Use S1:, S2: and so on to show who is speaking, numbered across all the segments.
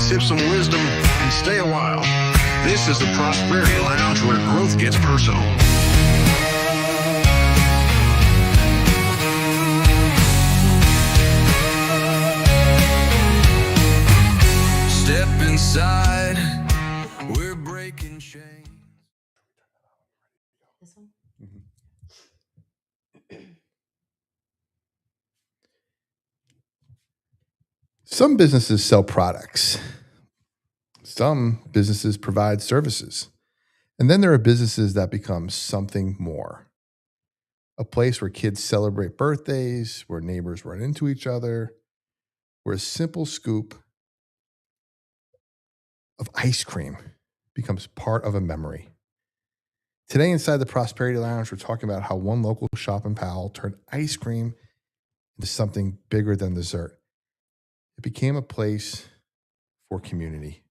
S1: sip some wisdom, and stay a while. This is the Prosperity Lounge, where growth gets personal. Step inside, we're breaking chains.
S2: This one?
S3: Some businesses sell products. Some businesses provide services. And then there are businesses that become something more. A place where kids celebrate birthdays, where neighbors run into each other, where a simple scoop of ice cream becomes part of a memory. Today inside the Prosperity Lounge, we're talking about how one local shop in Powell turned ice cream into something bigger than dessert. It became a place for community.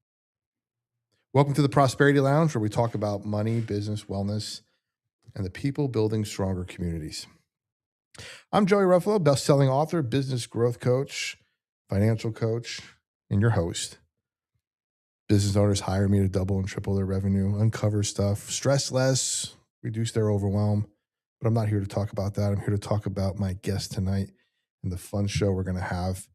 S3: Welcome to the Prosperity Lounge, where we talk about money, business, wellness, and the people building stronger communities. I'm Joey Ruffalo, best-selling author, business growth coach, financial coach, and your host. Business owners hire me to double and triple their revenue, uncover stuff, stress less, reduce their overwhelm. But I'm not here to talk about that. I'm here to talk about my guest tonight and the fun show we're going to have.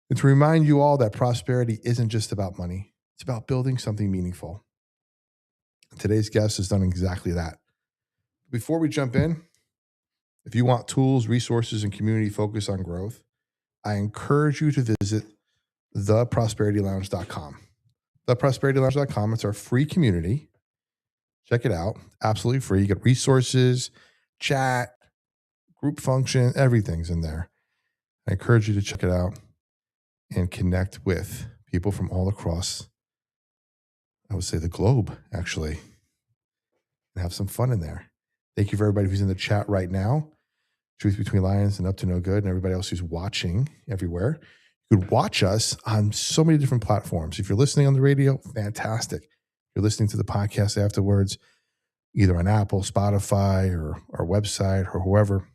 S3: And to remind you all that prosperity isn't just about money. It's about building something meaningful. Today's guest has done exactly that. Before we jump in, if you want tools, resources, and community focus on growth, I encourage you to visit theprosperitylounge.com. Theprosperitylounge.com. It's our free community. Check it out. Absolutely free. You get resources, chat, group function, everything's in there. I encourage you to check it out and connect with people from all across, I would say, the globe, actually, and have some fun in there. Thank you for everybody who's in the chat right now. Truth Between Lions and Up to No Good, and everybody else who's watching everywhere. You could watch us on so many different platforms. If you're listening on the radio, fantastic. If you're listening to the podcast afterwards, either on Apple, Spotify, or our website, or whoever,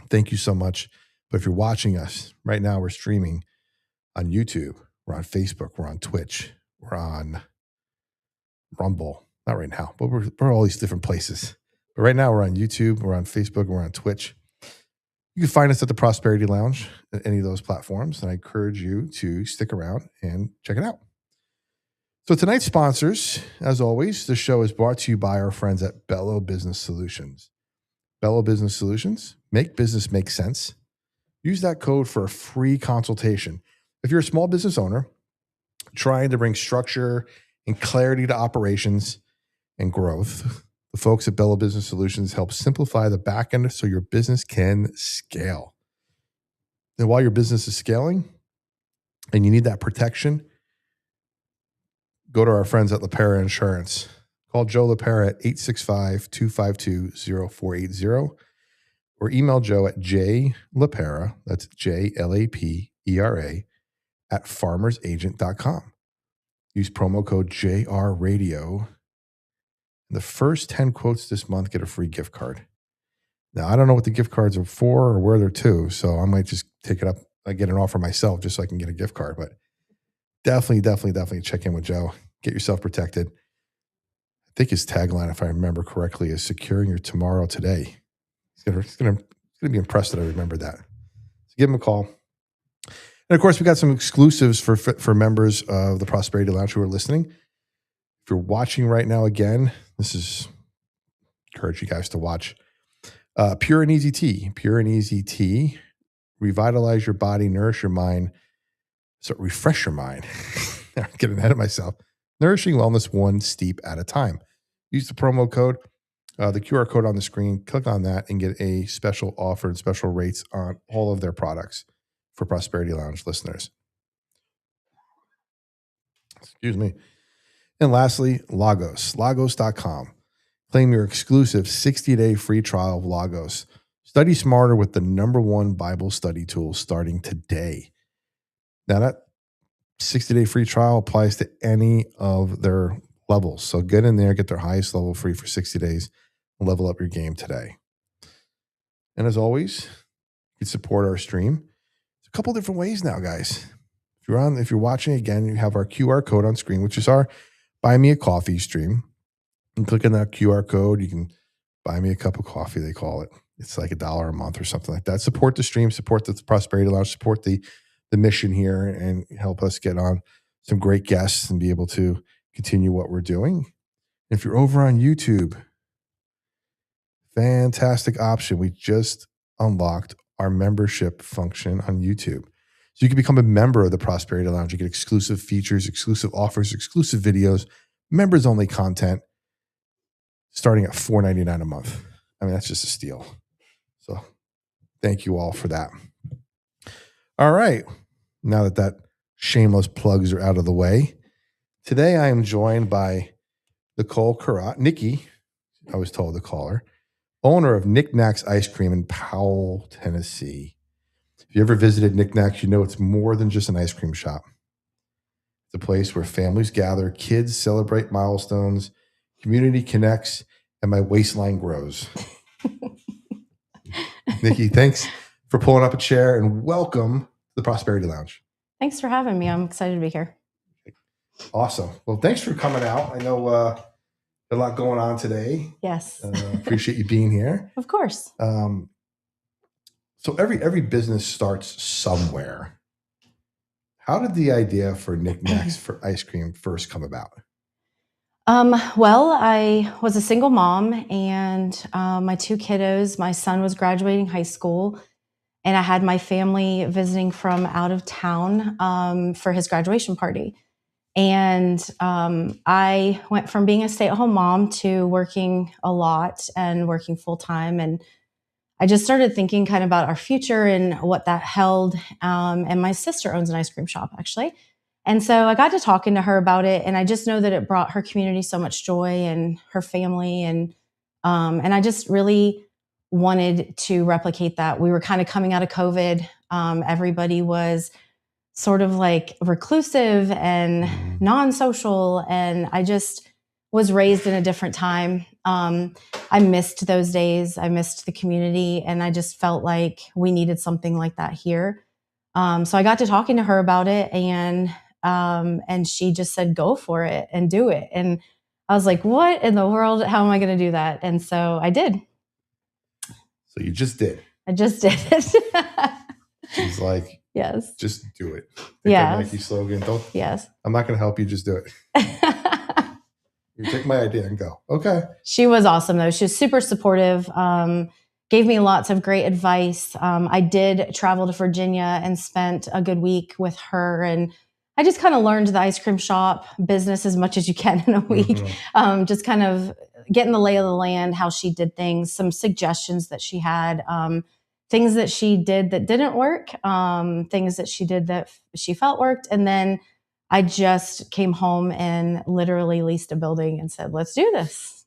S3: thank you so much. But if you're watching us right now, we're streaming on YouTube, we're on Facebook, we're on Twitch, we're on Rumble. Not right now, but we're all these different places. But right now, we're on YouTube, we're on Facebook, we're on Twitch. You can find us at the Prosperity Lounge at any of those platforms, and I encourage you to stick around and check it out. So tonight's sponsors, as always, the show is brought to you by our friends at Bello Business Solutions. Bello Business Solutions, make business make sense. Use that code for a free consultation. If you're a small business owner trying to bring structure and clarity to operations and growth, the folks at Bello Business Solutions help simplify the back end so your business can scale. And while your business is scaling and you need that protection, go to our friends at LaPera Insurance. Call Joe LaPera at 865-252-0480 or email Joe at jlapera, that's JLAPERA, at farmersagent.com. Use promo code JRRadio. The first 10 quotes this month get a free gift card. Now, I don't know what the gift cards are for or where they're to, so I might just take it up. I get an offer myself just so I can get a gift card. But definitely check in with Joe. Get yourself protected. I think his tagline, if I remember correctly, is securing your tomorrow today. He's gonna be impressed that I remember that. So give him a call. And of course, we got some exclusives for members of the Prosperity Lounge who are listening. If you're watching right now, again, encourage you guys to watch Pure and Easy Tea. Pure and Easy Tea. Revitalize your body, nourish your mind, refresh your mind. I'm getting ahead of myself. Nourishing wellness one steep at a time. Use the promo code, the QR code on the screen. Click on that and get a special offer and special rates on all of their products for Prosperity Lounge listeners. Excuse me. And lastly, Lagos. Lagos.com. Claim your exclusive 60-day free trial of Lagos. Study smarter with the #1 Bible study tool starting today. Now, that 60-day free trial applies to any of their levels. So get in there, get their highest level free for 60 days, and level up your game today. And as always, you can support our stream. There's a couple different ways now, guys. If If you're watching again, you have our QR code on screen, which is our Buy Me a Coffee stream. And click on that QR code. You can buy me a cup of coffee, they call it. It's like $1 a month or something like that. Support the stream, support the Prosperity Lounge, support the mission here, and help us get on some great guests and be able to continue what we're doing. If you're over on YouTube, fantastic option. We just unlocked our membership function on YouTube. So you can become a member of the Prosperity Lounge. You get exclusive features, exclusive offers, exclusive videos, members only content, starting at $4.99 a month. I mean, that's just a steal. So thank you all for that. All right. Now that shameless plugs are out of the way, today I am joined by Nicole Carrot, Nikki, I was told to call her, owner of NikNak's Ice Cream in Powell, Tennessee. If you ever visited NikNak's, you know it's more than just an ice cream shop. It's a place where families gather, kids celebrate milestones, community connects, and my waistline grows. Nikki, thanks for pulling up a chair, and welcome to the Prosperity Lounge.
S2: Thanks for having me. I'm excited to be here.
S3: Awesome. Well, thanks for coming out. I know a lot going on today.
S2: Yes.
S3: Appreciate you being here.
S2: Of course.
S3: So every business starts somewhere. How did the idea for NikNak's for ice cream first come about?
S2: Well, I was a single mom, and my 2 kiddos, my son was graduating high school, and I had my family visiting from out of town for his graduation party. And I went from being a stay-at-home mom to working a lot and working full-time. And I just started thinking kind of about our future and what that held. And my sister owns an ice cream shop, actually. And so I got to talking to her about it, and I just know that it brought her community so much joy and her family. And I just really wanted to replicate that. We were kind of coming out of COVID. Everybody was sort of like reclusive and non-social. And I just was raised in a different time. I missed those days. I missed the community, and I just felt like we needed something like that here. So I got to talking to her about it, and she just said, go for it and do it. And I was like, what in the world? How am I going to do that? And so I did.
S3: So you just did.
S2: I just did it.
S3: She's like,
S2: yes,
S3: just do it.
S2: Yeah.
S3: Nike slogan.
S2: Yes.
S3: I'm not going to help you. Just do it. You take my idea and go. Okay.
S2: She was awesome, though. She was super supportive. Gave me lots of great advice. I did travel to Virginia and spent a good week with her, and I just kind of learned the ice cream shop business as much as you can in a week. Mm-hmm. Just kind of getting the lay of the land, how she did things, some suggestions that she had, things that she did that didn't work, things that she did that she felt worked. And then I just came home and literally leased a building and said, let's do this.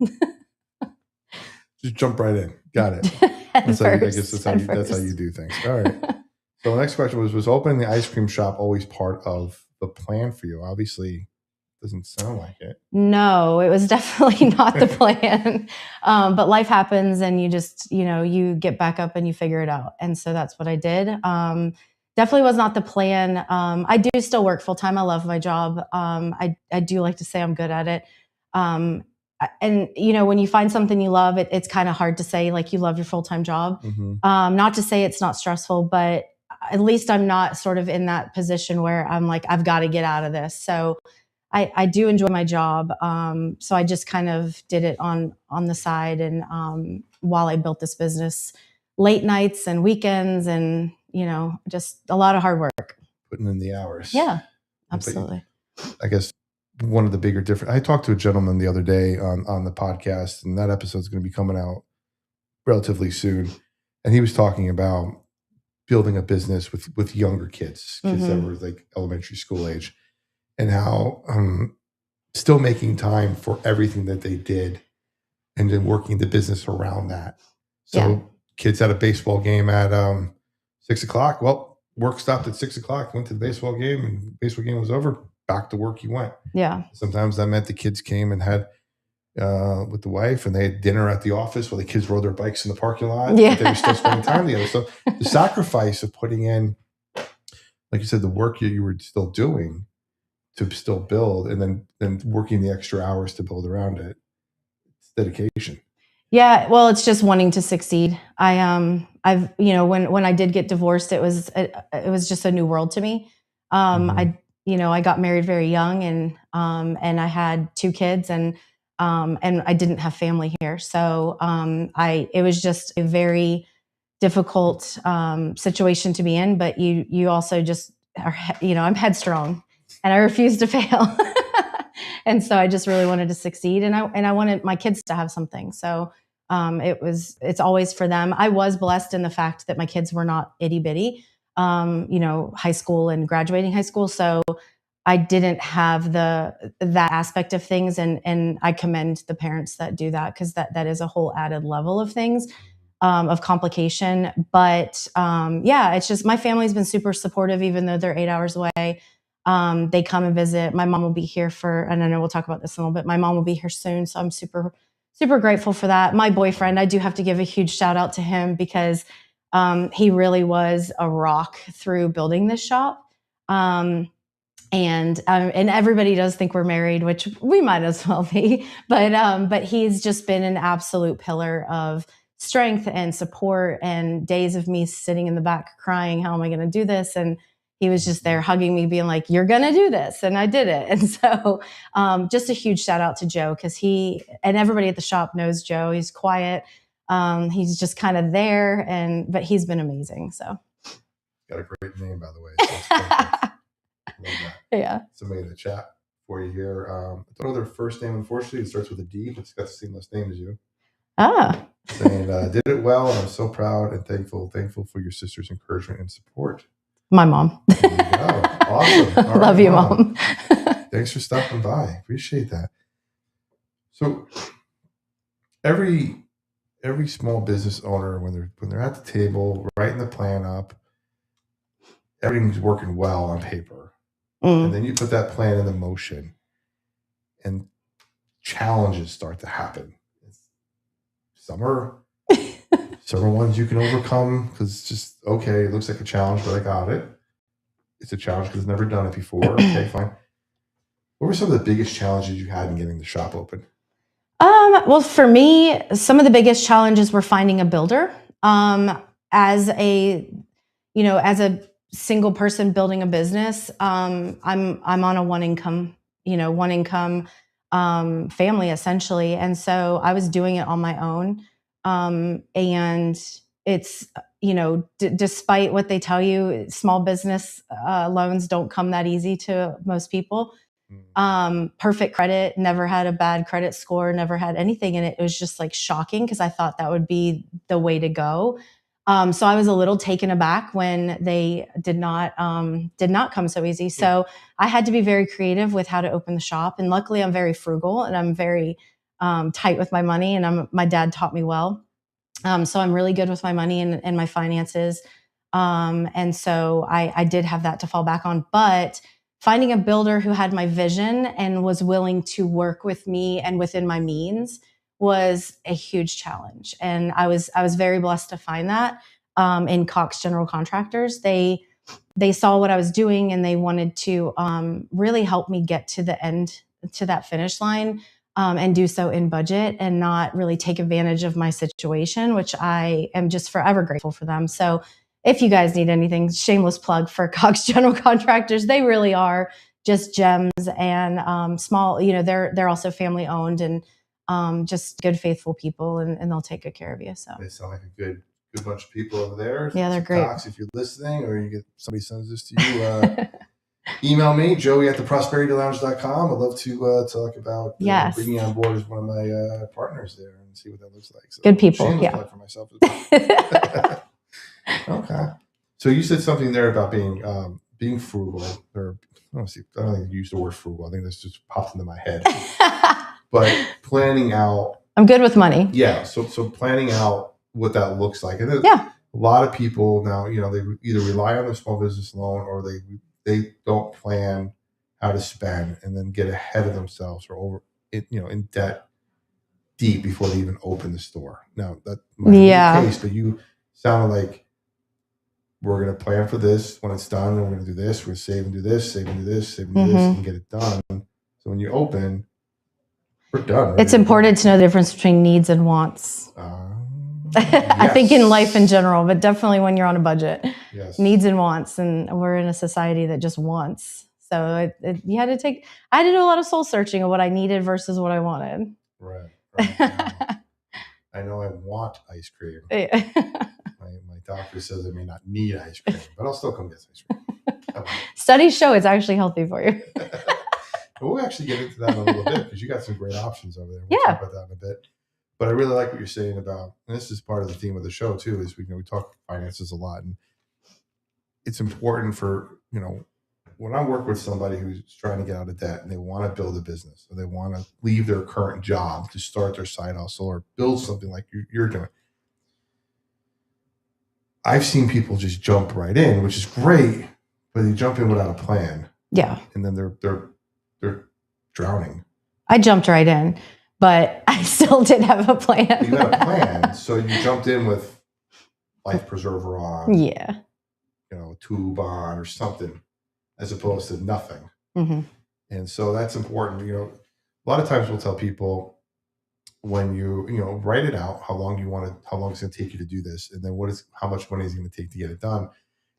S3: Just jump right in. Got it. I guess that's how you do things. All right. So the next question was opening the ice cream shop always part of the plan for you? Obviously, doesn't sound like it.
S2: No, it was definitely not the plan. But life happens, and you just, you get back up and you figure it out. And so that's what I did. Definitely was not the plan. I do still work full time. I love my job. I do like to say I'm good at it. And when you find something you love, it's kind of hard to say like you love your full-time job. Mm-hmm. Not to say it's not stressful, but at least I'm not sort of in that position where I'm like, I've got to get out of this. So I do enjoy my job. So I just kind of did it on the side. And while I built this business, late nights and weekends and, just a lot of hard work.
S3: Putting in the hours.
S2: Yeah, absolutely.
S3: I guess one of the bigger difference, I talked to a gentleman the other day on the podcast, and that episode is going to be coming out relatively soon. And he was talking about building a business with younger kids mm-hmm. that were like elementary school age, and how still making time for everything that they did and then working the business around that. So kids had a baseball game at 6 o'clock. Well, work stopped at 6 o'clock, went to the baseball game, and the baseball game was over. Back to work you went.
S2: Yeah.
S3: Sometimes that meant the kids came and had with the wife, and they had dinner at the office while the kids rode their bikes in the parking lot. Yeah. They were still spending time together. So the sacrifice of putting in like you said, the work you were still doing to still build, and then working the extra hours to build around it. It's dedication.
S2: Yeah, well, it's just wanting to succeed. I've, when I did get divorced, it was just a new world to me. I got married very young, and I had 2 kids, and I didn't have family here, so it was just a very difficult situation to be in. But you also just are, I'm headstrong, and I refuse to fail. And so I just really wanted to succeed, and I wanted my kids to have something. So it's always for them. I was blessed in the fact that my kids were not itty bitty, high school and graduating high school. So I didn't have that aspect of things, and I commend the parents that do that, because that is a whole added level of things, of complication. But yeah, it's just my family's been super supportive, even though they're 8 hours away. They come and visit. My mom will be here and I know we'll talk about this in a little bit. My mom will be here soon, so I'm super, super grateful for that. My boyfriend, I do have to give a huge shout out to him, because he really was a rock through building this shop. And everybody does think we're married, which we might as well be. But he's just been an absolute pillar of strength and support. And days of me sitting in the back crying, how am I going to do this? And he was just there hugging me, being like, "You're going to do this," and I did it. And so, just a huge shout out to Joe, because he and everybody at the shop knows Joe. He's quiet. He's just kind of there, but he's been amazing. So,
S3: got a great name, by the way. So it's perfect. Love that.
S2: Yeah.
S3: Somebody in the chat for you here. I don't know their first name, unfortunately. It starts with a D, but it's got the same last name as you. Saying, did it well, and I'm so proud and thankful for your sister's encouragement and support.
S2: My mom.
S3: There you go. Awesome. All
S2: Love
S3: right,
S2: you, Mom.
S3: Thanks for stopping by. Appreciate that. So every small business owner, when they're at the table, writing the plan up, everything's working well on paper. And then you put that plan into motion, and challenges start to happen. Some are ones you can overcome because it's just, okay, it looks like a challenge, but I got it. It's a challenge because I've never done it before. Okay, fine. What were some of the biggest challenges you had in getting the shop open?
S2: Well, for me, some of the biggest challenges were finding a builder. As a single person building a business, I'm on a one income family, essentially. And so I was doing it on my own. And it's, despite what they tell you, small business loans don't come that easy to most people. Perfect credit, never had a bad credit score, never had anything. And it was just like shocking, because I thought that would be the way to go. So I was a little taken aback when they did not come so easy. So I had to be very creative with how to open the shop. And luckily I'm very frugal, and I'm very tight with my money, and my dad taught me well. So I'm really good with my money and my finances. And so I did have that to fall back on. But finding a builder who had my vision and was willing to work with me and within my means was a huge challenge. And I was very blessed to find that in Cox General Contractors. They saw what I was doing, and they wanted to really help me get to the end, to that finish line, and do so in budget, and not really take advantage of my situation, which I am just forever grateful for them. So if you guys need anything, shameless plug for Cox General Contractors. They really are just gems, and small, they're also family owned, and just good, faithful people, and they'll take good care of you. So
S3: they sound like a good bunch of people over there.
S2: Yeah, they're great.
S3: Cox, if you're listening, or somebody sends this to you, email me, joey@theprosperitylounge.com. I'd love to talk about bringing you on board as one of my partners there, and see what that looks like. So
S2: good people.
S3: Yeah. For myself as well. Okay. So you said something there about being frugal, or I don't think you used the word frugal. I think this just popped into my head. But planning out.
S2: I'm good with money.
S3: Yeah. So planning out what that looks like. And a lot of people now, they either rely on their small business loan, or they don't plan how to spend, and then get ahead of themselves, or in debt deep before they even open the store. Now that might be the case, but you sounded like we're going to plan for this when it's done. And we're going to do this. We're going to save and do this, save and do this, save and do this, and get it done. So when you open, we're done.
S2: It's important to know the difference between needs and wants. I think in life in general, but definitely when you're on a budget, needs and wants. And we're in a society that just wants. So you had to I had to do a lot of soul searching of what I needed versus what I wanted.
S3: Right. I know I want ice cream. My doctor says I may not need ice cream, but I'll still come get ice cream.
S2: Studies show it's actually healthy for you.
S3: We'll actually get into that in a little bit because you got some great options over there. We'll talk about that in a bit. But I really like what you're saying about, and this is part of the theme of the show too, is we talk finances a lot, and it's important for, when I work with somebody who's trying to get out of debt and they want to build a business or they want to leave their current job to start their side hustle or build something like you're doing. I've seen people just jump right in, which is great, but they jump in without a plan.
S2: Yeah.
S3: And then they're drowning.
S2: I jumped right in, but I still didn't have a plan.
S3: You had a plan, so you jumped in with life preserver on.
S2: Yeah.
S3: A tube on or something, as opposed to nothing. And so that's important. A lot of times we'll tell people when you write it out how long it's going to take you to do this, and then how much money is it going to take to get it done.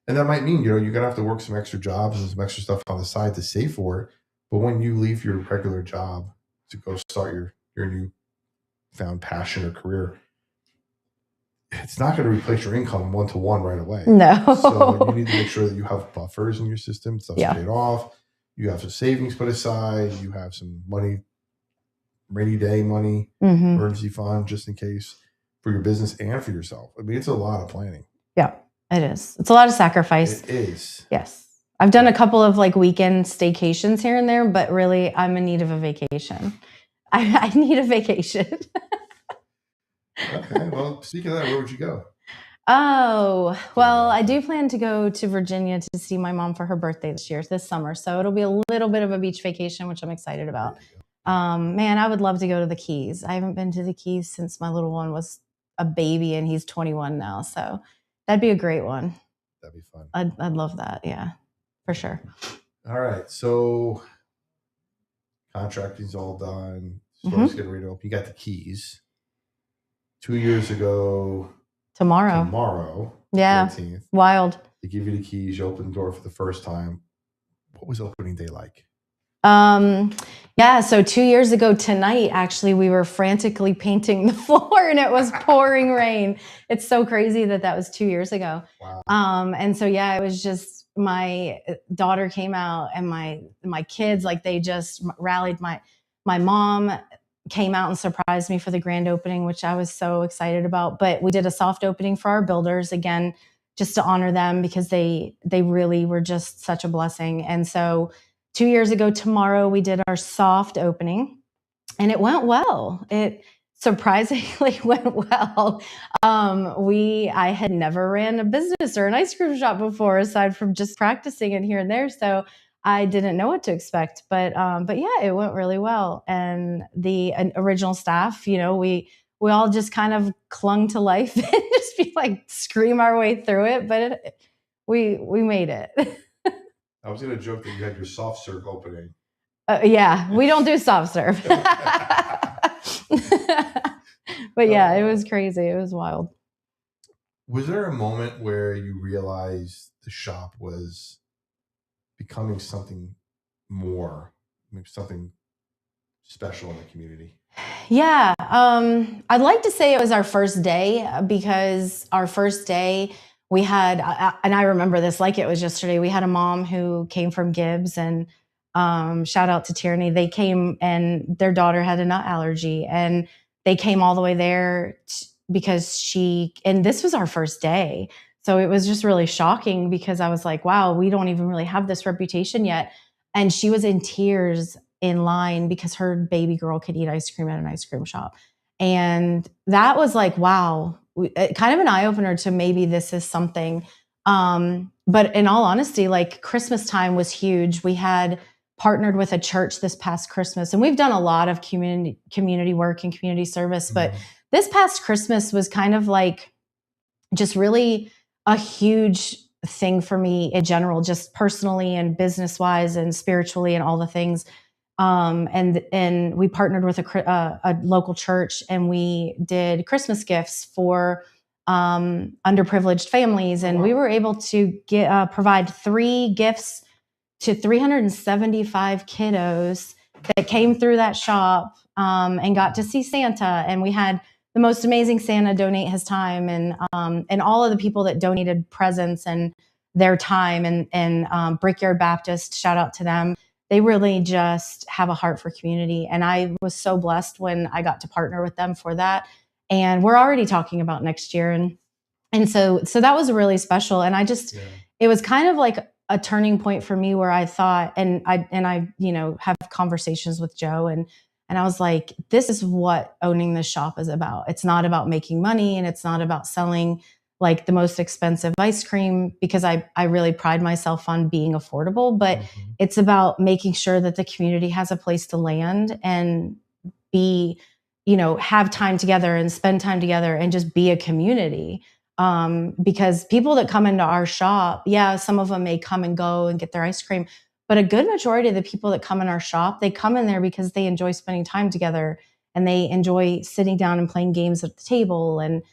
S3: And that might mean you're going to have to work some extra jobs and some extra stuff on the side to save for it. But when you leave your regular job to go start your new found passion or career, it's not going to replace your income one-to-one right away.
S2: No.
S3: So you need to make sure that you have buffers in your system, stuff's paid off, you have some savings put aside, you have some money, rainy day money, emergency fund, just in case, for your business and for yourself. I mean, it's a lot of planning.
S2: Yeah, it is. It's a lot of sacrifice.
S3: It is.
S2: Yes. I've done a couple of weekend staycations here and there, but really I'm in need of a vacation. I need a vacation.
S3: Okay. Well, speaking of that, where would you go?
S2: Oh, well, I do plan to go to Virginia to see my mom for her birthday this summer. So it'll be a little bit of a beach vacation, which I'm excited about. Man, I would love to go to the Keys. I haven't been to the Keys since my little one was a baby, and he's 21 now. So that'd be a great one.
S3: That'd be fun.
S2: I'd love that. Yeah, for sure.
S3: All right. So contracting's all done. Store's getting ready to open. You got the keys. 2 years ago. Tomorrow.
S2: Yeah.
S3: 13th,
S2: wild.
S3: They give you the keys. You open the door for the first time. What was opening day like?
S2: Yeah. So 2 years ago tonight, actually, we were frantically painting the floor and it was pouring rain. It's so crazy that was 2 years ago.
S3: Wow.
S2: And so, yeah, it was just my daughter came out and my kids, they just rallied. My mom came out and surprised me for the grand opening, which I was so excited about. But we did a soft opening for our builders, again, just to honor them because they really were just such a blessing. And so 2 years ago tomorrow, we did our soft opening and it went well. It surprisingly went well. I had never ran a business or an ice cream shop before, aside from just practicing it here and there. So I didn't know what to expect, but yeah, it went really well. And the original staff, we all just kind of clung to life and just scream our way through it. But we made it.
S3: I was going to joke that you had your soft serve opening.
S2: Yeah, we don't do soft serve. But yeah, it was crazy. It was wild.
S3: Was there a moment where you realized the shop was becoming something more, maybe something special in the community?
S2: Yeah. I'd like to say it was our first day, because our first day we had, and I remember this like it was yesterday, we had a mom who came from Gibbs, and shout out to Tierney. They came and their daughter had a nut allergy, and they came all the way there because and this was our first day. So it was just really shocking because I was like, wow, we don't even really have this reputation yet. And she was in tears in line because her baby girl could eat ice cream at an ice cream shop. And that was like, wow, kind of an eye opener to maybe this is something. But in all honesty, Christmas time was huge. We had partnered with a church this past Christmas, and we've done a lot of community work and community service. But this past Christmas was kind of just really a huge thing for me in general, just personally and business wise and spiritually and all the things. And we partnered with a local church, and we did Christmas gifts for underprivileged families, and we were able to provide 3 gifts to 375 kiddos that came through that shop and got to see Santa. And we had the most amazing Santa donate his time, and all of the people that donated presents and their time, and Brickyard Baptist, shout out to them. They really just have a heart for community. And I was so blessed when I got to partner with them for that. And we're already talking about next year. And so that was really special. And it was kind of like a turning point for me where I thought, and I, have conversations with Joe, and I was like, this is what owning this shop is about. It's not about making money, and it's not about selling like the most expensive ice cream, because I really pride myself on being affordable, but it's about making sure that the community has a place to land and be, have time together and spend time together and just be a community. Because people that come into our shop, some of them may come and go and get their ice cream, but a good majority of the people that come in our shop, they come in there because they enjoy spending time together, and they enjoy sitting down and playing games at the table. And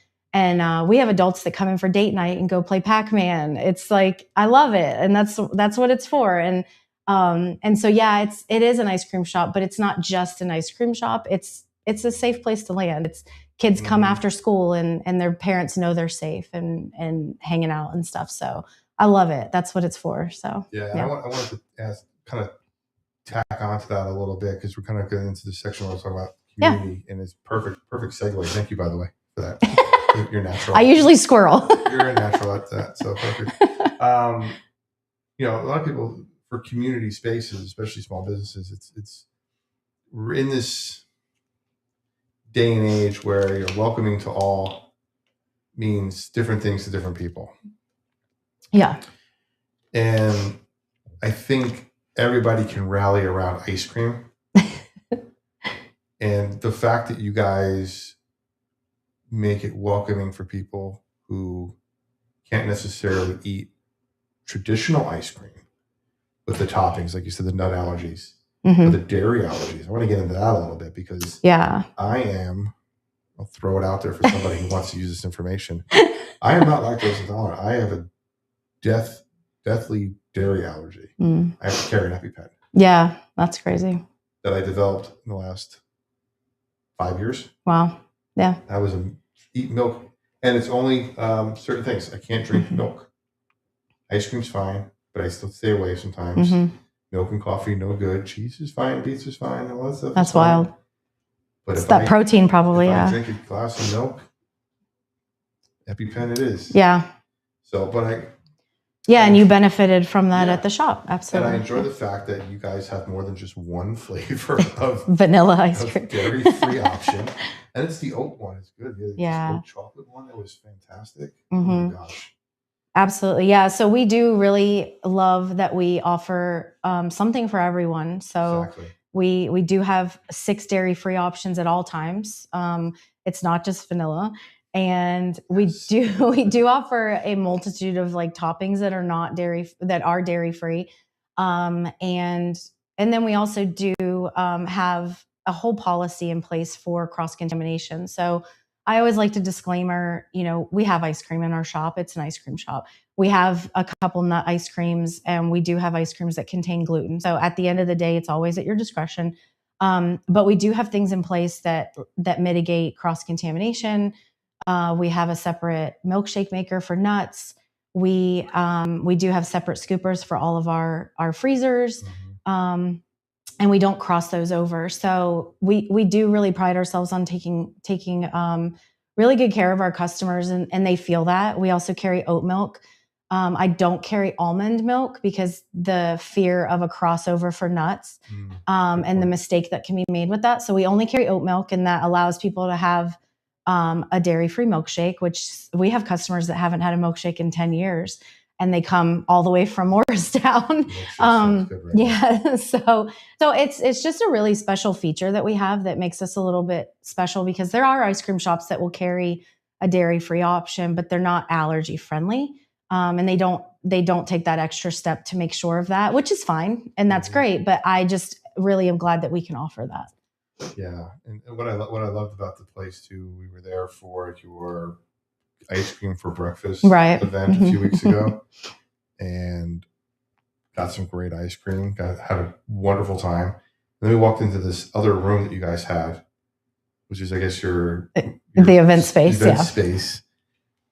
S2: we have adults that come in for date night and go play Pac-Man. It's like, I love it. And that's what it's for. And so, it is an ice cream shop, but it's not just an ice cream shop. It's a safe place to land. It's kids come after school, and their parents know they're safe and hanging out and stuff. So I love it. That's what it's for. So
S3: I wanted to ask, kind of tack onto that a little bit, because we're kind of getting into the section where we're talking about community, and it's perfect segue. Thank you, by the way, for that. You're natural.
S2: I usually squirrel.
S3: You're a natural at that, so perfect. A lot of people, for community spaces, especially small businesses, we're in this day and age where you're welcoming to all means different things to different people.
S2: Yeah.
S3: And I think everybody can rally around ice cream. And the fact that you guys make it welcoming for people who can't necessarily eat traditional ice cream with the toppings, like you said, the nut allergies, or the dairy allergies. I want to get into that a little bit, because I'll throw it out there for somebody who wants to use this information. I am not lactose intolerant. I have a deathly dairy allergy. I have to carry an EpiPen. Yeah,
S2: that's crazy.
S3: That I developed in the last 5 years.
S2: Wow. Yeah.
S3: I was eat milk, and it's only certain things. I can't drink milk. Ice cream's fine, but I still stay away sometimes. Milk and coffee, no good. Cheese is fine. Pizza's fine. All that stuff.
S2: That's wild.
S3: But
S2: it's that protein, probably.
S3: I drink a glass of milk, EpiPen it is.
S2: Yeah.
S3: So, but
S2: and you benefited from that at the shop. Absolutely.
S3: And I enjoy the fact that you guys have more than just one flavor of
S2: vanilla ice cream,
S3: dairy-free option. And it's the oat one. It's good.
S2: Yeah.
S3: The oat chocolate one, that was fantastic. Oh my gosh.
S2: Absolutely. Yeah. So we do really love that we offer something for everyone. So we do have 6 dairy-free options at all times. It's not just vanilla. And we do offer a multitude of like toppings that are dairy free. And then we also do have a whole policy in place for cross-contamination. So I always like to disclaimer, we have ice cream in our shop. It's an ice cream shop. We have a couple nut ice creams, and we do have ice creams that contain gluten. So at the end of the day, it's always at your discretion. But we do have things in place that mitigate cross-contamination. We have a separate milkshake maker for nuts. We do have separate scoopers for all of our freezers. And we don't cross those over. So we do really pride ourselves on taking really good care of our customers, and they feel that. We also carry oat milk. I don't carry almond milk because the fear of a crossover for nuts and the mistake that can be made with that. So we only carry oat milk, and that allows people to have a dairy-free milkshake, which we have customers that haven't had a milkshake in 10 years. And they come all the way from Morristown. So it's just a really special feature that we have that makes us a little bit special, because there are ice cream shops that will carry a dairy-free option, but they're not allergy friendly. And they don't don't take that extra step to make sure of that, which is fine. And that's great. But I just really am glad that we can offer that.
S3: Yeah. And what I loved about the place too, we were there for your ice cream for breakfast event a few weeks ago, and got some great ice cream, had a wonderful time. And then we walked into this other room that you guys had, which is, I guess, your
S2: the event space.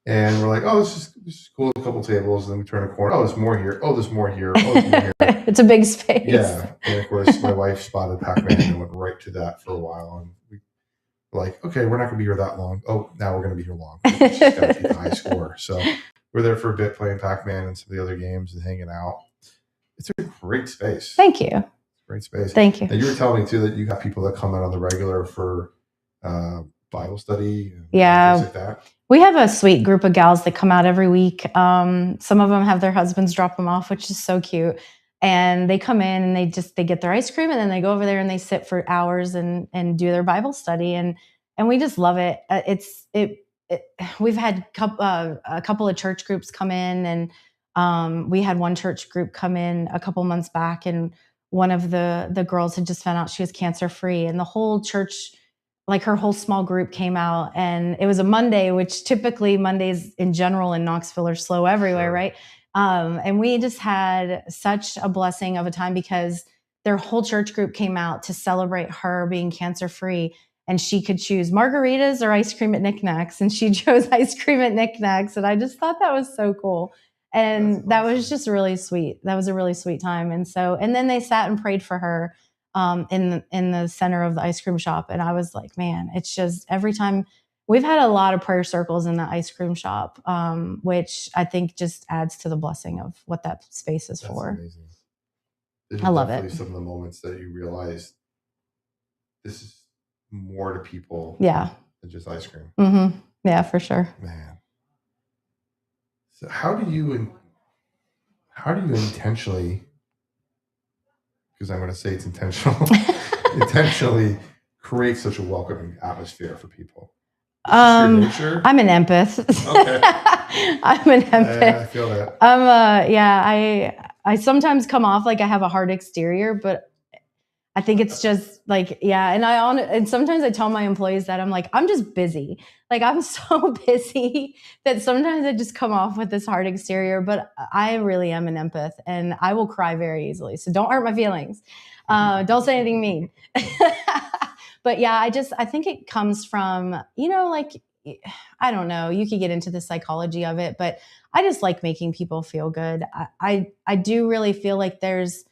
S3: And we're like, oh, this is cool. A couple tables. And then we turn a corner. Oh, there's more here. Oh, there's more here. Oh, there's more here.
S2: It's a big space.
S3: Yeah. And of course, my wife spotted Pac-Man and went right to that for a while. And we were like, okay, we're not going to be here that long. Oh, now we're going to be here long. She's got to keep the high score. So we're there for a bit playing Pac-Man and some of the other games and hanging out. It's a great space.
S2: Thank you.
S3: Great space.
S2: Thank you.
S3: And you were telling me too that you got people that come in on the regular for Bible study and things like that.
S2: We have a sweet group of gals that come out every week. Some of them have their husbands drop them off, which is so cute. And they come in and they get their ice cream, and then they go over there and they sit for hours and do their Bible study. And we just love it. We've had a couple of church groups come in, and we had one church group come in a couple months back, and one of the girls had just found out she was cancer free, and the whole church, like her whole small group, came out. And it was a Monday, which typically Mondays in general in Knoxville are slow everywhere, right? And we just had such a blessing of a time because their whole church group came out to celebrate her being cancer free. And she could choose margaritas or ice cream at NikNak's, and she chose ice cream at NikNak's. And I just thought that was so cool. And that was just really sweet. That was a really sweet time. And then they sat and prayed for her in the center of the ice cream shop. And I was like, man, it's just every time we've had a lot of prayer circles in the ice cream shop, which I think just adds to the blessing of what that space is for.
S3: Amazing.
S2: I love it.
S3: Some of the moments that you realize this is more to people
S2: than
S3: just ice cream.
S2: Mm-hmm. Yeah, for sure.
S3: Man. So how do you intentionally, because I'm going to say it's intentional, intentionally create such a welcoming atmosphere for people?
S2: I'm an empath.
S3: Okay.
S2: I'm an empath.
S3: I feel that.
S2: I sometimes come off like I have a hard exterior, but I think it's just like, and sometimes I tell my employees that I'm like, I'm just busy. Like, I'm so busy that sometimes I just come off with this hard exterior, but I really am an empath, and I will cry very easily. So don't hurt my feelings. Don't say anything mean. But yeah, I think it comes from, like, I don't know, you could get into the psychology of it, but I just like making people feel good. I do really feel like there's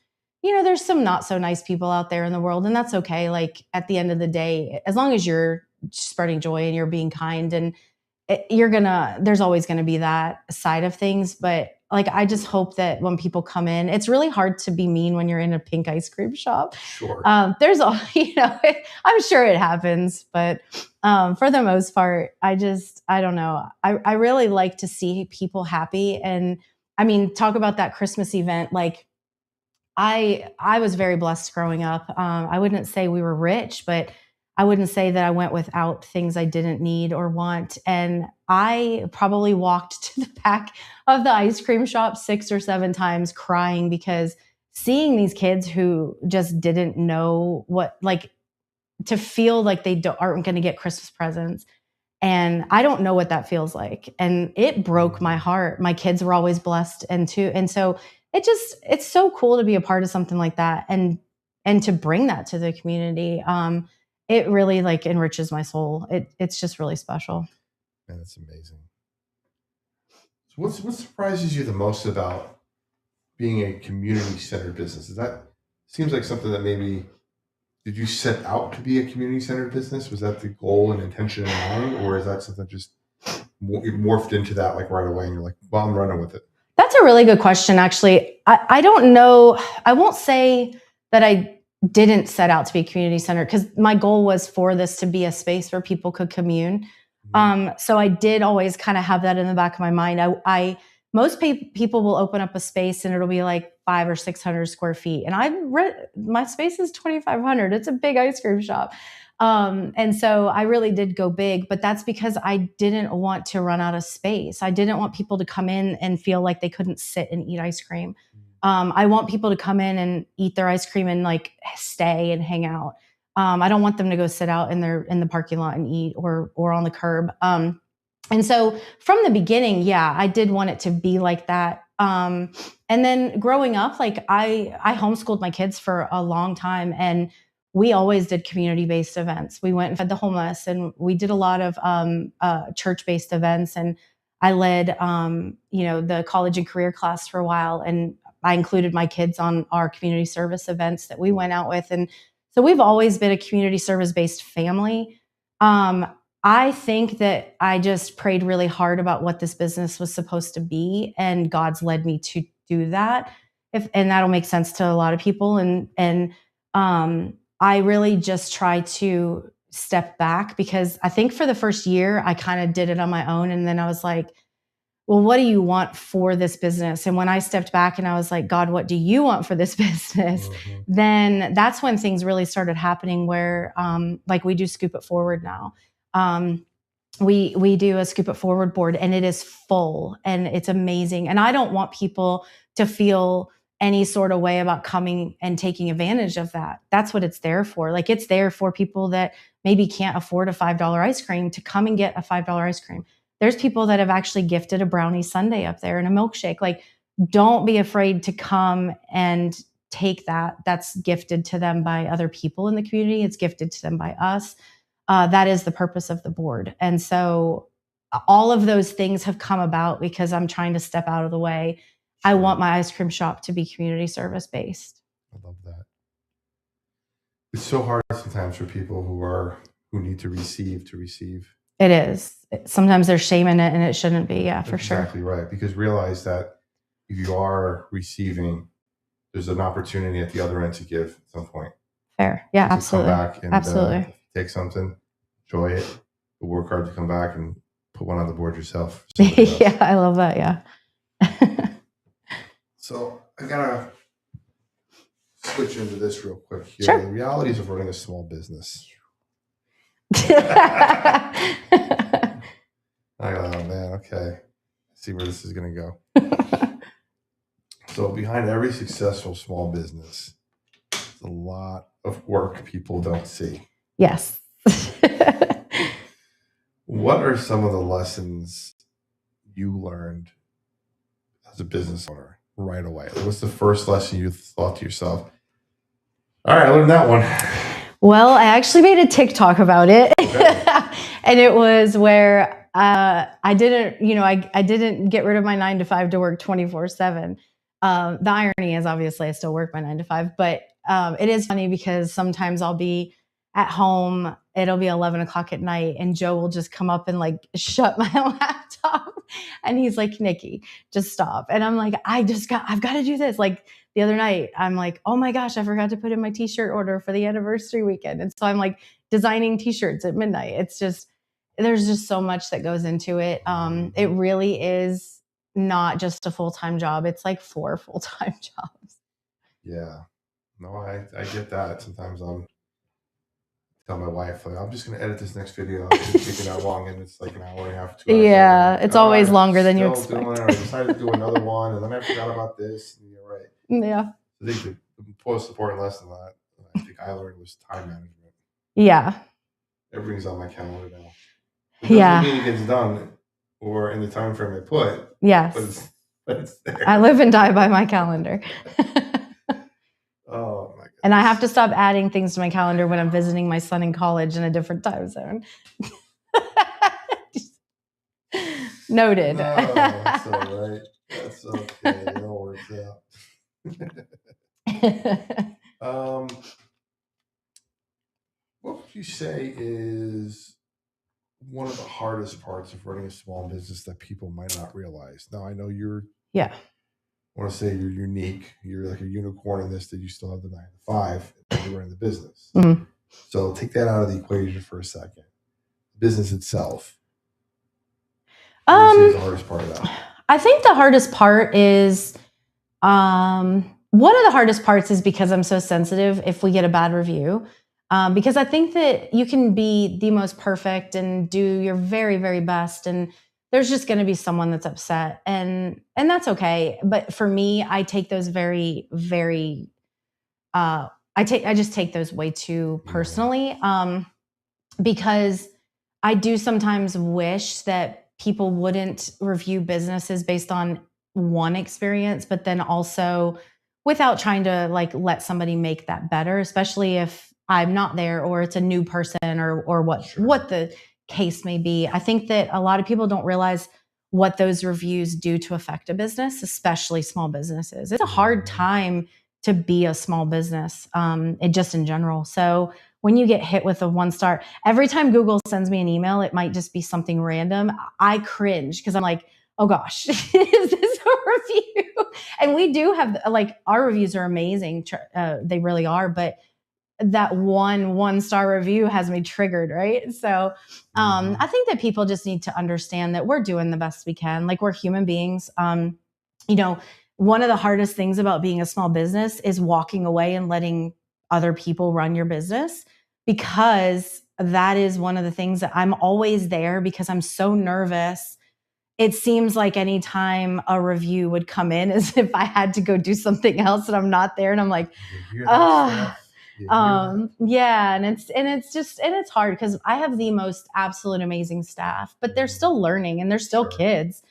S2: some not so nice people out there in the world, and that's okay. Like, at the end of the day, as long as you're spreading joy and you're being kind, and there's always gonna be that side of things. But like, I just hope that when people come in, it's really hard to be mean when you're in a pink ice cream shop.
S3: Sure.
S2: There's I'm sure it happens, but for the most part, I don't know. I really like to see people happy. And I mean, talk about that Christmas event. Like, I was very blessed growing up. I wouldn't say we were rich, but I wouldn't say that I went without things I didn't need or want. And I probably walked to the back of the ice cream shop 6 or 7 times crying, because seeing these kids who just didn't know what, like, to feel like they aren't going to get Christmas presents. And I don't know what that feels like. And it broke my heart. My kids were always blessed. And so it's so cool to be a part of something like that, and to bring that to the community. It really, like, enriches my soul. It's just really special.
S3: Man, that's amazing. So what surprises you the most about being a community-centered business? Seems like something that maybe, did you set out to be a community-centered business? Was that the goal and intention in mind, or is that something just morphed into that, like, right away, and you're like, well, I'm running with it?
S2: That's a really good question, actually. I don't know. I won't say that I didn't set out to be community centered, because my goal was for this to be a space where people could commune. So I did always kind of have that in the back of my mind. most people will open up a space and it'll be like 500 or 600 square feet. And my space is 2,500. It's a big ice cream shop. And so I really did go big, but that's because I didn't want to run out of space. I didn't want people to come in and feel like they couldn't sit and eat ice cream. I want people to come in and eat their ice cream and like stay and hang out. I don't want them to go sit out in the parking lot and eat or on the curb. And so from the beginning, yeah, I did want it to be like that. And then growing up, like I homeschooled my kids for a long time, and we always did community-based events. We went and fed the homeless, and we did a lot of church-based events. And I led, the college and career class for a while, and I included my kids on our community service events that we went out with. And so we've always been a community service-based family. I think that I just prayed really hard about what this business was supposed to be, and God's led me to do that. And that'll make sense to a lot of people. And I really just try to step back, because I think for the first year I kind of did it on my own, and then I was like, well, what do you want for this business? And when I stepped back and I was like, God, what do you want for this business? Then that's when things really started happening, where like we do Scoop It Forward now. We do a Scoop It Forward board, and it is full, and it's amazing. And I don't want people to feel any sort of way about coming and taking advantage of that. That's what it's there for. Like, it's there for people that maybe can't afford a $5 ice cream to come and get a $5 ice cream. There's people that have actually gifted a brownie sundae up there and a milkshake. Like, don't be afraid to come and take that. That's gifted to them by other people in the community. It's gifted to them by us. That is the purpose of the board. And so all of those things have come about because I'm trying to step out of the way. Sure. I want my ice cream shop to be community service based.
S3: I love that. It's so hard sometimes for people who need to receive.
S2: It is. Sometimes there's shame in it, and it shouldn't be. Yeah, for sure.
S3: Exactly right. Because realize that if you are receiving, there's an opportunity at the other end to give at some point.
S2: Fair. Yeah, absolutely.
S3: Come back and
S2: absolutely.
S3: Take something, enjoy it, but work hard to come back and put one on the board yourself.
S2: Yeah, I love that. Yeah.
S3: So I gotta switch into this real quick here.
S2: Sure.
S3: The realities of running a small business. Oh man, okay. See where this is gonna go. So behind every successful small business, there's a lot of work people don't see.
S2: Yes.
S3: What are some of the lessons you learned as a business owner right away? What's the first lesson you thought to yourself, all right, I learned that one?
S2: Well, I actually made a TikTok about it. Okay. And it was where I didn't get rid of my 9 to 5 to work 24/7. The irony is, obviously I still work my 9 to 5, but it is funny because sometimes I'll be at home, it'll be 11 o'clock at night, and Joe will just come up and like shut my laptop. And he's like, Nikki, just stop. And I'm like, I've got to do this. Like the other night, I'm like, oh my gosh, I forgot to put in my t-shirt order for the anniversary weekend. And so I'm like designing t-shirts at midnight. It's just, there's just so much that goes into it. It really is not just a full-time job. It's like 4 full-time jobs.
S3: Yeah. No, I get that. Sometimes tell my wife, like, I'm just going to edit this next video. It's taking that long, and it's like an hour and a half, 2 hours.
S2: Yeah, it's always longer than you expect.
S3: I decided to do another one, and then I forgot about this. And you're right.
S2: Yeah.
S3: I think the most important lesson that I think I learned was time management.
S2: Yeah.
S3: Everything's on my calendar now. It doesn't mean it gets done or in the time frame I put.
S2: Yes.
S3: But it's there.
S2: I live and die by my calendar.
S3: Oh my God.
S2: And I have to stop adding things to my calendar when I'm visiting my son in college in a different time zone. Noted.
S3: No, that's all right. That's okay. It all works out. What would you say is one of the hardest parts of running a small business that people might not realize? Now, I know I want to say you're unique. You're like a unicorn in this, that you still have the 9 to 5 and you're running the business.
S2: Mm-hmm.
S3: So take that out of the equation for a second. The business itself. What is the hardest part of that?
S2: I think the hardest part is, one of the hardest parts is because I'm so sensitive if we get a bad review. Because I think that you can be the most perfect and do your very, very best, and there's just going to be someone that's upset, and that's okay. But for me, I take those very, very, I just take those way too personally. Because I do sometimes wish that people wouldn't review businesses based on one experience, but then also without trying to like let somebody make that better, especially if I'm not there or it's a new person or what the case may be. I think that a lot of people don't realize what those reviews do to affect a business, especially small businesses. It's a hard time to be a small business, and just in general. So when you get hit with a 1-star, every time Google sends me an email, it might just be something random. I cringe because I'm like, oh gosh, is this a review? And we do have, like, our reviews are amazing. They really are. But that 1-star review has me triggered, right? So I think that people just need to understand that we're doing the best we can. Like, we're human beings. You know, one of the hardest things about being a small business is walking away and letting other people run your business, because that is one of the things that I'm always there because I'm so nervous. It seems like anytime a review would come in as if I had to go do something else and I'm not there, and I'm like, yeah, and it's hard because I have the most absolute amazing staff, but they're still learning and they're still kids.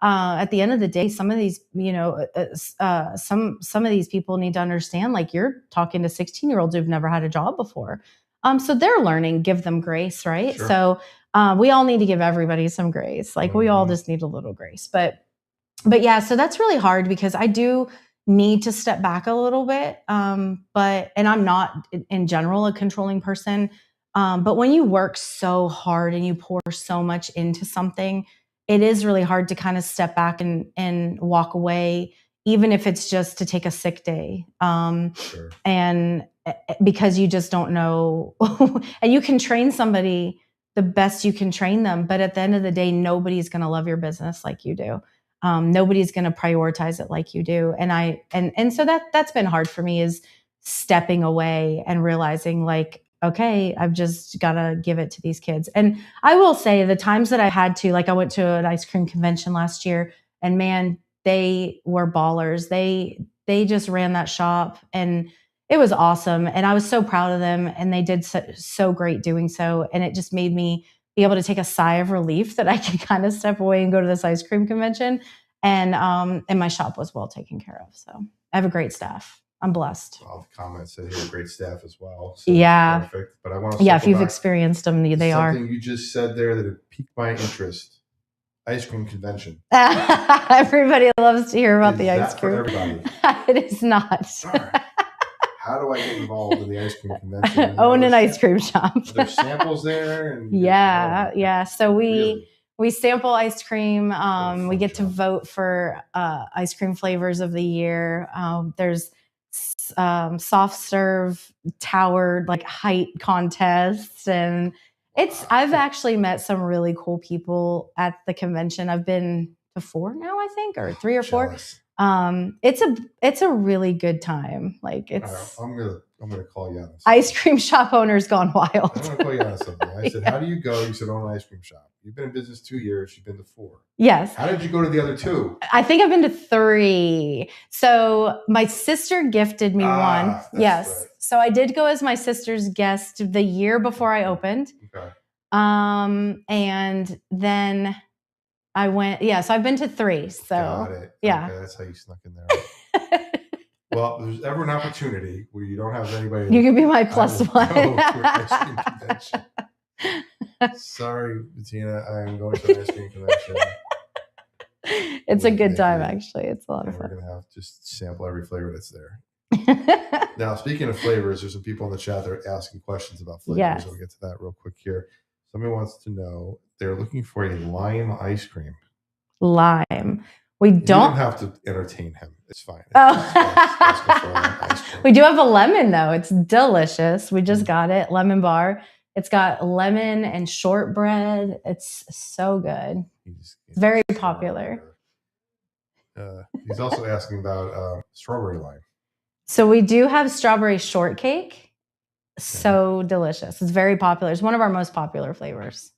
S2: At the end of the day, some of these, some of these people need to understand, like, you're talking to 16-year-olds who've never had a job before. So they're learning, give them grace, right?
S3: Sure.
S2: So we all need to give everybody some grace. Like, we all just need a little grace. But yeah, so that's really hard because I do need to step back a little bit. And I'm not in general a controlling person. But when you work so hard and you pour so much into something, it is really hard to kind of step back and walk away, even if it's just to take a sick day.
S3: Sure.
S2: And because you just don't know, and you can train somebody the best you can train them, but at the end of the day, nobody's going to love your business like you do. Nobody's going to prioritize it like you do. And so that's been hard for me, is stepping away and realizing, like, okay, I've just got to give it to these kids. And I will say, the times that I had to, like, I went to an ice cream convention last year, and man, they were ballers. They just ran that shop, and it was awesome. And I was so proud of them, and they did so great doing so. And it just made me be able to take a sigh of relief that I could kind of step away and go to this ice cream convention. And my shop was well taken care of. So I have a great staff. I'm blessed.
S3: Well, the comments said you have great staff as well. So
S2: yeah.
S3: Perfect. But I want to
S2: if you've experienced them, they are.
S3: Something you just said there that it piqued my interest. Ice cream convention.
S2: Everybody loves to hear about the ice cream.
S3: For everybody?
S2: It is not.
S3: How do I get involved in the ice cream convention?
S2: Own an ice cream shop.
S3: There's samples there. And
S2: yeah. So
S3: really?
S2: we sample ice cream. We get to vote for ice cream flavors of the year. There's soft serve tower, like, height contests, and I've actually met some really cool people at the convention. I've been to 4 now, I think, or 3 or 4. It's a really good time. Like, it's.
S3: I'm gonna call you on this.
S2: Ice cream shop owners gone wild.
S3: I'm gonna call you on something. I said, how do you go? You said, own an ice cream shop. You've been in business 2 years. You've been to 4.
S2: Yes.
S3: How did you go to the other 2?
S2: I think I've been to 3. So my sister gifted me one. Yes. Right. So I did go as my sister's guest the year before I opened.
S3: Okay.
S2: And then I went. Yeah. So I've been to 3. So
S3: got it.
S2: Yeah.
S3: Okay, that's how you snuck in there. Well, there's ever an opportunity where you don't have anybody.
S2: You can be my +1.
S3: Go to an ice cream convention. Sorry, Bettina, I am going to an ice cream convention.
S2: It's a good time, actually. It's a lot of fun.
S3: We're going to have just sample every flavor that's there. Now, speaking of flavors, there's some people in the chat that are asking questions about flavors.
S2: Yes.
S3: So we'll get to that real quick here. Somebody wants to know, they're looking for a lime ice cream.
S2: Lime. We don't.
S3: You don't have to entertain him. It's fine.
S2: We do have a lemon, though. It's delicious. We just got it. Lemon bar. It's got lemon and shortbread. It's so good. It's very popular.
S3: He's also asking about strawberry lime.
S2: So we do have strawberry shortcake. So delicious. It's very popular. It's one of our most popular flavors.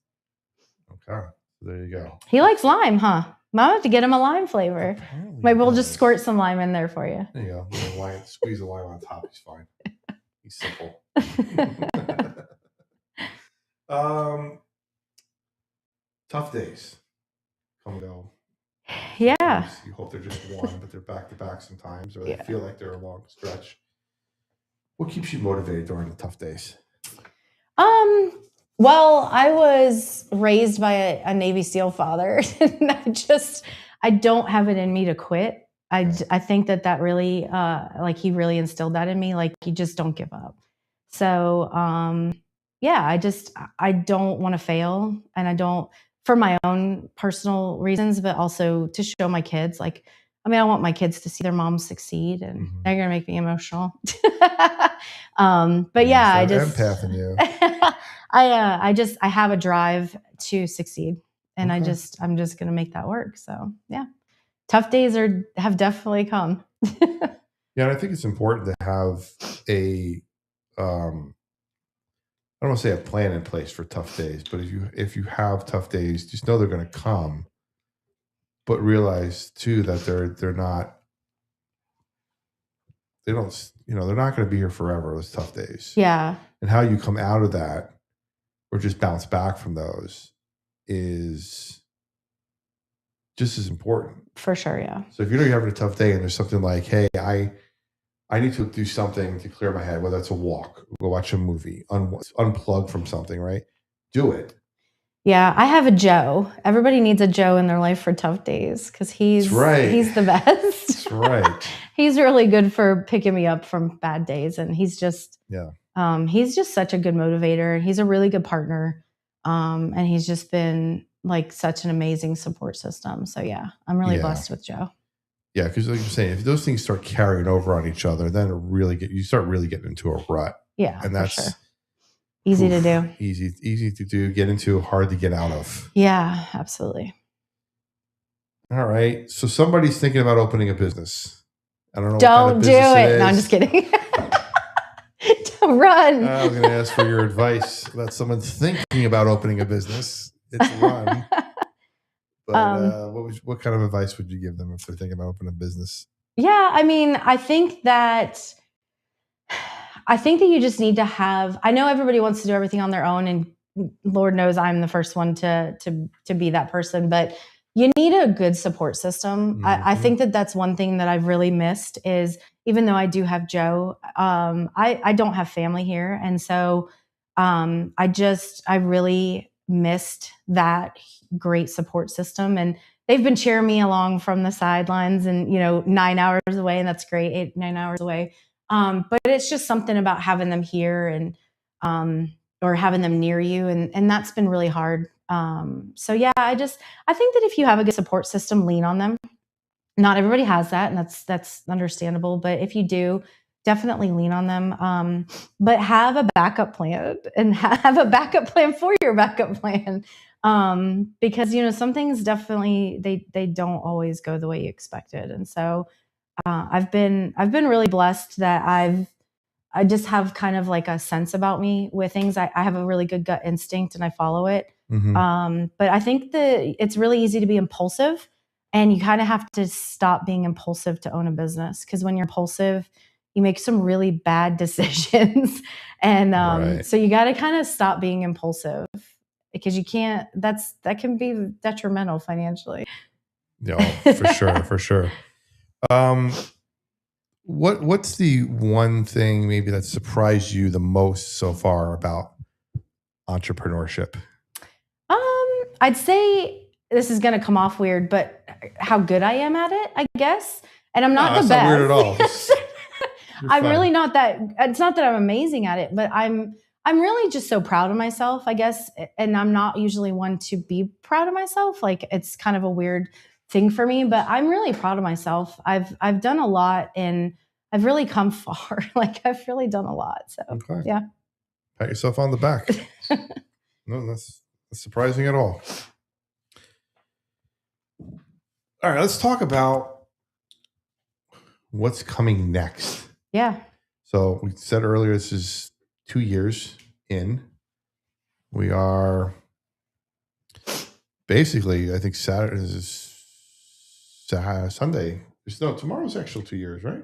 S3: Okay. There you go.
S2: He likes lime, huh? Might have to get him a lime flavor.
S3: Apparently
S2: Maybe we'll
S3: he
S2: just
S3: does.
S2: squirt some lime in there for you.
S3: There you go. Little lime, squeeze a lime on top. He's fine. He's simple. Tough days come and go.
S2: Yeah.
S3: Sometimes you hope they're just one, but they're back to back sometimes, or they feel like they're a long stretch. What keeps you motivated during the tough days?
S2: Well, I was raised by a Navy SEAL father, and I don't have it in me to quit. I think that really, like he really instilled that in me. Like you just don't give up. So, yeah, I don't want to fail, and I don't, for my own personal reasons, but also to show my kids, like, I mean, I want my kids to see their moms succeed, and they're going to make me emotional. But yeah, I just,
S3: empath in you.
S2: I have a drive to succeed, and I'm just going to make that work. So yeah, tough days have definitely come.
S3: Yeah, and I think it's important to have a, I don't want to say a plan in place for tough days, but if you have tough days, just know they're going to come, but realize too that they're not going to be here forever. Those tough days.
S2: Yeah.
S3: And how you come out of that or just bounce back from those is just as important. For sure, yeah. So if you're having a tough day and there's something like, hey, I need to do something to clear my head, whether it's a walk, go watch a movie, unplug from something, right? Do it. Yeah, I have a Joe. Everybody needs a Joe in their life for tough days because he's the best. That's right. He's really good for picking me up from bad days, and he's just such a good motivator. He's a really good partner, and he's just been like such an amazing support system. So yeah, I'm really blessed with Joe. Yeah, because like you're saying, if those things start carrying over on each other, then you start really getting into a rut. Yeah, and that's for sure. Easy to do. Easy to do, get into, hard to get out of. Yeah, absolutely. All right. So somebody's thinking about opening a business. I don't know. Don't do it. No, I'm just kidding. Don't run. I was going to ask for your advice about someone thinking about opening a business. It's run. But what kind of advice would you give them if they're thinking about opening a business? Yeah, I mean, I think that you just need to have, I know everybody wants to do everything on their own, and Lord knows I'm the first one to be that person, but you need a good support system. Mm-hmm. I think that that's one thing that I've really missed is, even though I do have Joe, I don't have family here. And so I really missed that great support system. And they've been cheering me along from the sidelines and, 9 hours away, and that's great, 9 hours away. But it's just something about having them here and, or having them near you. And that's been really hard. So yeah, I think that if you have a good support system, lean on them. Not everybody has that, and that's understandable. But if you do, definitely lean on them. But have a backup plan, and have a backup plan for your backup plan. Because, some things definitely, they don't always go the way you expected. And so, I've been really blessed that I just have kind of like a sense about me with things. I have a really good gut instinct, and I follow it. Mm-hmm. But I think that it's really easy to be impulsive, and you kind of have to stop being impulsive to own a business. Because when you're impulsive, you make some really bad decisions. And so you got to kind of stop being impulsive, because you can't, that can be detrimental financially. Yeah, for sure. For sure. What's the one thing maybe that surprised you the most so far about entrepreneurship? I'd say, this is going to come off weird, but how good I am at it, I guess. And I'm not the best. Not weird at all. I'm really not that. It's not that I'm amazing at it, but I'm really just so proud of myself, I guess. And I'm not usually one to be proud of myself. Like, it's kind of a weird thing for me, but I'm really proud of myself. I've done a lot, and I've really come far. Like, I've really done a lot. So yeah. Pat yourself on the back. No, that's surprising at all. All right, let's talk about what's coming next?
S2: Yeah.
S3: So we said earlier, this is 2 years in. We are basically, I think Saturday is Sunday. No, tomorrow's actually 2 years, right?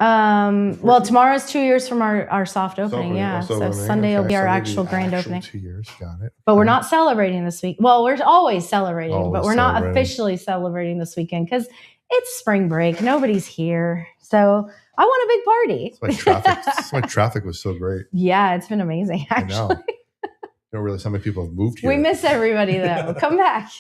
S2: Well, tomorrow's 2 years from our soft opening. Yeah.
S3: Soft
S2: So
S3: opening,
S2: Sunday will
S3: okay.
S2: be our
S3: Sunday
S2: actual grand opening.
S3: 2 years. Got it.
S2: But we're
S3: Okay.
S2: not celebrating this week. Well, we're always celebrating, but
S3: Always
S2: we're not
S3: celebrating.
S2: officially celebrating this weekend because it's spring break. Nobody's here. So I want a big party.
S3: That's why traffic was so great.
S2: Yeah, it's been amazing, actually.
S3: I know. You don't realize how many people have moved here.
S2: We miss everybody, though. Come back.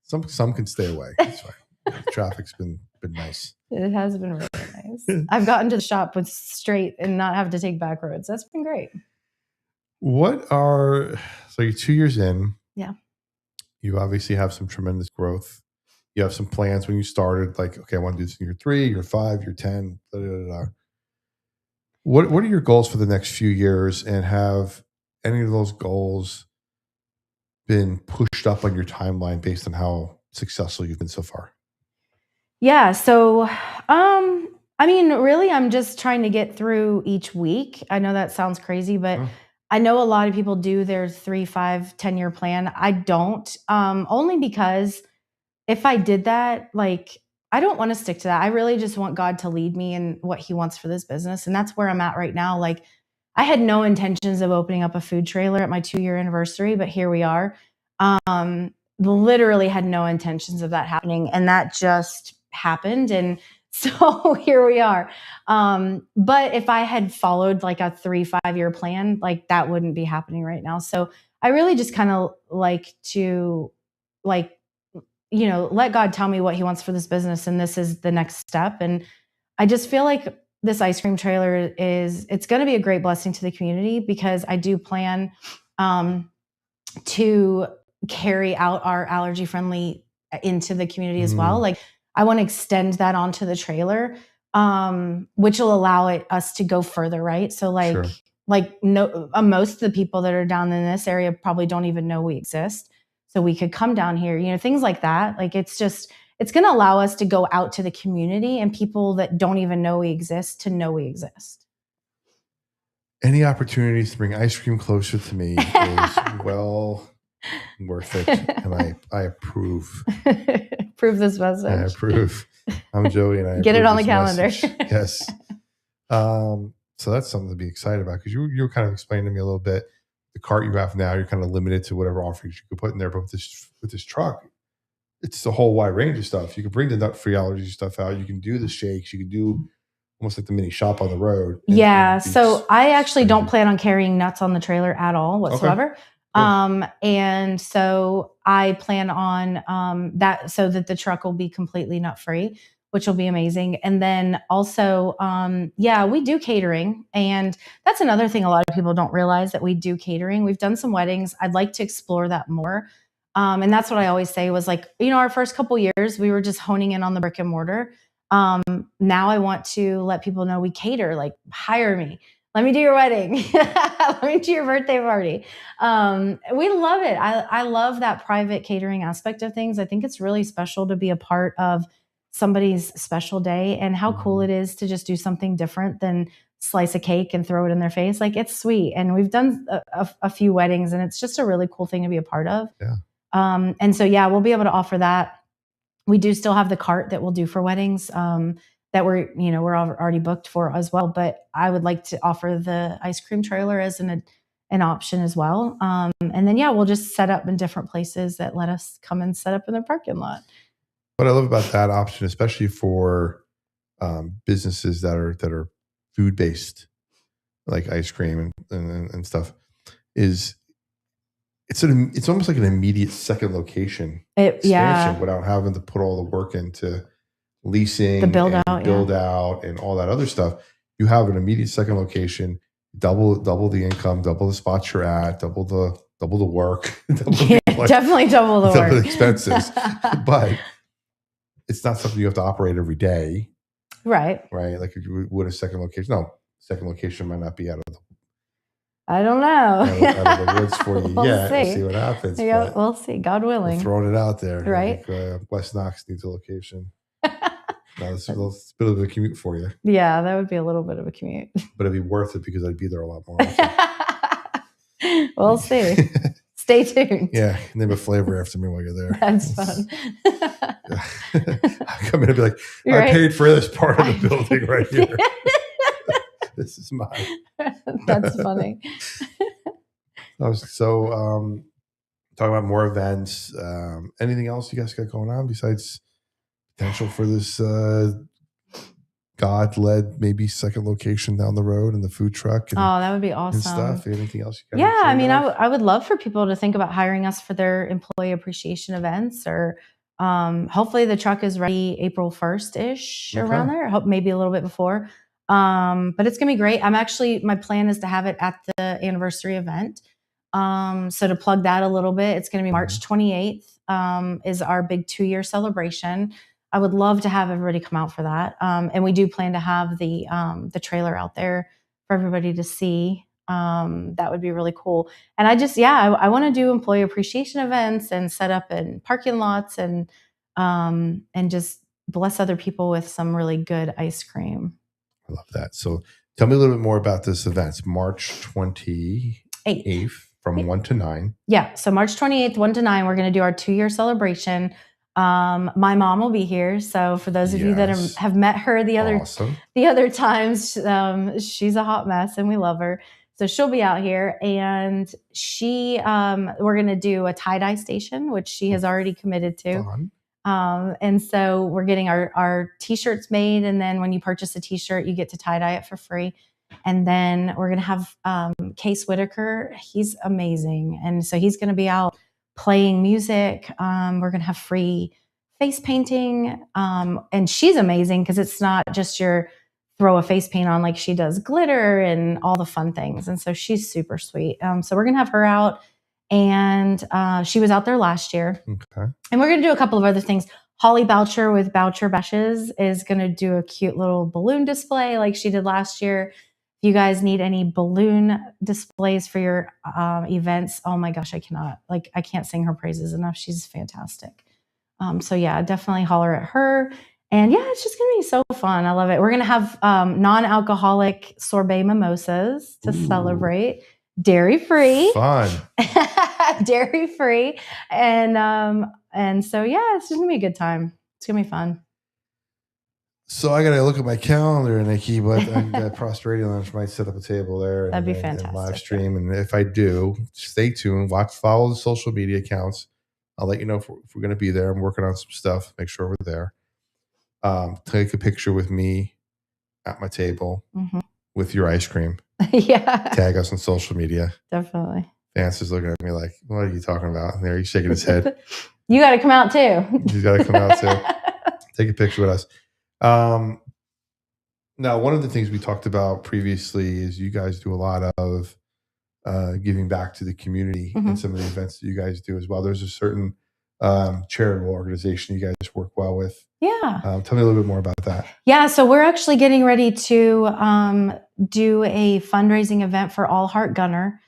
S3: Some can stay away. That's fine. The traffic's been nice.
S2: It has been really nice. I've gotten to the shop with straight and not have to take back roads. That's been great.
S3: So you're 2 years in.
S2: Yeah.
S3: You obviously have some tremendous growth. You have some plans when you started, like, okay, I want to do this in year 3, year 5, year 10. Da, da, da, da. What are your goals for the next few years, and have any of those goals been pushed up on your timeline based on how successful you've been so far?
S2: Yeah. So, I mean, really, I'm just trying to get through each week. I know that sounds crazy, but I know a lot of people do their 3, 5, 10-year plan. I don't, only because if I did that, like, I don't want to stick to that. I really just want God to lead me in what he wants for this business. And that's where I'm at right now. Like, I had no intentions of opening up a food trailer at my 2-year anniversary, but here we are. Literally had no intentions of that happening. And that just happened. And so here we are. But if I had followed like a 3, 5-year plan, like that wouldn't be happening right now. So I really just kind of like to let God tell me what he wants for this business. And this is the next step. And I just feel like this ice cream trailer it's going to be a great blessing to the community, because I do plan to carry out our allergy friendly into the community as well. Like, I want to extend that onto the trailer, which will allow us to go further. Right. So most of the people that are down in this area probably don't even know we exist. So we could come down here, things like that. Like, it's going to allow us to go out to the community and people that don't even know we exist to know we exist.
S3: Any opportunities to bring ice cream closer to me is well worth it. And I approve.
S2: Approve this message.
S3: I approve. I'm Joey, and I
S2: get it on the calendar.
S3: Yes. So that's something to be excited about, because you were kind of explaining to me a little bit. The cart you have now, you're kind of limited to whatever offerings you could put in there. But with this truck, it's a whole wide range of stuff. You can bring the nut-free allergy stuff out. You can do the shakes. You can do almost like the mini shop on the road.
S2: Yeah. So I actually don't plan on carrying nuts on the trailer at all whatsoever. Okay. Cool. And so I plan on that, so that the truck will be completely nut-free, which will be amazing. And then also, we do catering. And that's another thing a lot of people don't realize, that we do catering. We've done some weddings. I'd like to explore that more. And that's what I always say was, like, our first couple years, we were just honing in on the brick and mortar. Now I want to let people know we cater. Like, hire me. Let me do your wedding. Let me do your birthday party. We love it. I love that private catering aspect of things. I think it's really special to be a part of somebody's special day, and how cool it is to just do something different than slice a cake and throw it in their face. Like, it's sweet. And we've done a few weddings, and it's just a really cool thing to be a part of.
S3: Yeah.
S2: And so, we'll be able to offer that. We do still have the cart that we'll do for weddings, that we're already booked for as well. But I would like to offer the ice cream trailer as an option as well. And then, we'll just set up in different places that let us come and set up in their parking lot.
S3: What I love about that option, especially for businesses that are food based, like ice cream and stuff, is it's almost like an immediate second location expansion without having to put all the work into leasing, the build out, and all that other stuff. You have an immediate second location, double the income, double the spots you're at, double the work,
S2: definitely double the
S3: expenses. But it's not something you have to operate every day,
S2: right?
S3: Like you would a second location. No, second location might not be out of the.
S2: I don't know.
S3: Out of the woods for you yet. We'll see what happens.
S2: Yeah, we'll see. God willing.
S3: Throwing it out there.
S2: Right.
S3: I think, West Knox needs a location. No, it's a bit of a commute for you.
S2: Yeah, that would be a little bit of a commute.
S3: But it'd be worth it because I'd be there a lot more often.
S2: We'll see. Stay tuned.
S3: Yeah, name a flavor after me while you're there.
S2: That's fun.
S3: I come in and be like,
S2: You're
S3: I
S2: right.
S3: paid for this part of the building right here. This is mine.
S2: That's funny.
S3: So, talking about more events. Anything else you guys got going on besides potential for this God-led maybe second location down the road and the food truck and,
S2: Oh, that would be
S3: and
S2: awesome.
S3: stuff? Anything else you got?
S2: Yeah, I mean, I would love for people to think about hiring us for their employee appreciation events, or hopefully the truck is ready April 1st-ish, around there. Hope maybe a little bit before. But it's gonna be great. My plan is to have it at the anniversary event. So to plug that a little bit, it's gonna be March 28th, is our big 2-year celebration. I would love to have everybody come out for that. And we do plan to have the trailer out there for everybody to see. That would be really cool. And I want to do employee appreciation events and set up in parking lots and just bless other people with some really good ice cream.
S3: I love that. So tell me a little bit more about this event. It's March 28th from 1 to 9.
S2: Yeah. So March 28th, 1 to 9, we're going to do our 2-year celebration. My mom will be here. So for those of you that have met her the other times, she's a hot mess and we love her. So she'll be out here, and we're going to do a tie-dye station, which she has already committed to.
S3: Fun.
S2: And so we're getting our t-shirts made. And then when you purchase a t-shirt, you get to tie-dye it for free. And then we're going to have Case Whitaker. He's amazing. And so he's going to be out playing music. We're going to have free face painting. And she's amazing because it's not just your throw a face paint on, like she does glitter and all the fun things. And so she's super sweet. So we're going to have her out. And she was out there last year.
S3: Okay.
S2: And we're going to do a couple of other things. Holly Boucher with Boucher Bashes is going to do a cute little balloon display like she did last year. If you guys need any balloon displays for your events, oh my gosh, I can't sing her praises enough. She's fantastic. So yeah, definitely holler at her. And yeah, it's just going to be so fun. I love it. We're going to have non-alcoholic sorbet mimosas to celebrate. Dairy-free.
S3: Fun.
S2: Dairy-free. And so, yeah, it's just going to be a good time. It's going to be fun.
S3: So I got to look at my calendar, Nikki, but that Prosperity Lounge might set up a table there.
S2: That'd be fantastic.
S3: And live stream. And if I do, stay tuned. Follow the social media accounts. I'll let you know if we're going to be there. I'm working on some stuff. Make sure we're there. Take a picture with me at my table with your ice cream.
S2: Yeah.
S3: Tag us on social media.
S2: Definitely.
S3: Vance is looking at me like, what are you talking about? And there he's shaking his head.
S2: You got to come out too.
S3: He's got to come out too. Take a picture with us. Now, one of the things we talked about previously is you guys do a lot of giving back to the community in some of the events that you guys do as well. There's a certain charitable organization you guys work well with.
S2: Yeah.
S3: Tell me a little bit more about that.
S2: Yeah. So we're actually getting ready to do a fundraising event for All Heart Gunner.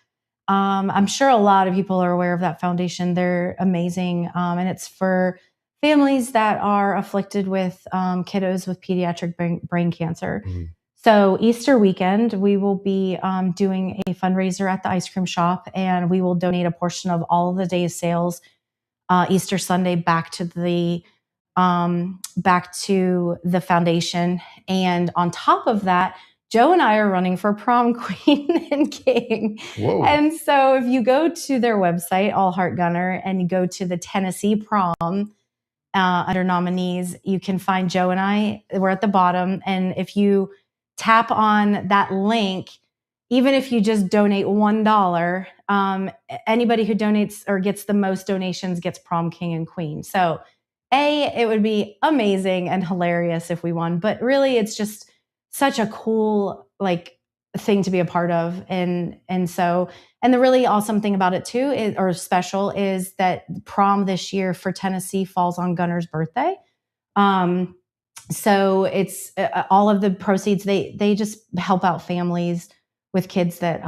S2: I'm sure a lot of people are aware of that foundation. They're amazing. And it's for families that are afflicted with kiddos with pediatric brain cancer. So Easter weekend, we will be doing a fundraiser at the ice cream shop, and we will donate a portion of all of the day's sales Easter Sunday back to the foundation. And on top of that, Joe and I are running for prom queen and king.
S3: Whoa.
S2: And so if you go to their website, All Heart Gunner, and you go to the Tennessee prom under nominees, you can find Joe and I. We're at the bottom. And if you tap on that link, even if you just donate $1, anybody who donates or gets the most donations gets prom king and queen. So it would be amazing and hilarious if we won, but really it's just such a cool thing to be a part of. And the really awesome thing about it too special is that prom this year for Tennessee falls on Gunner's birthday. So it's all of the proceeds, they just help out families with kids that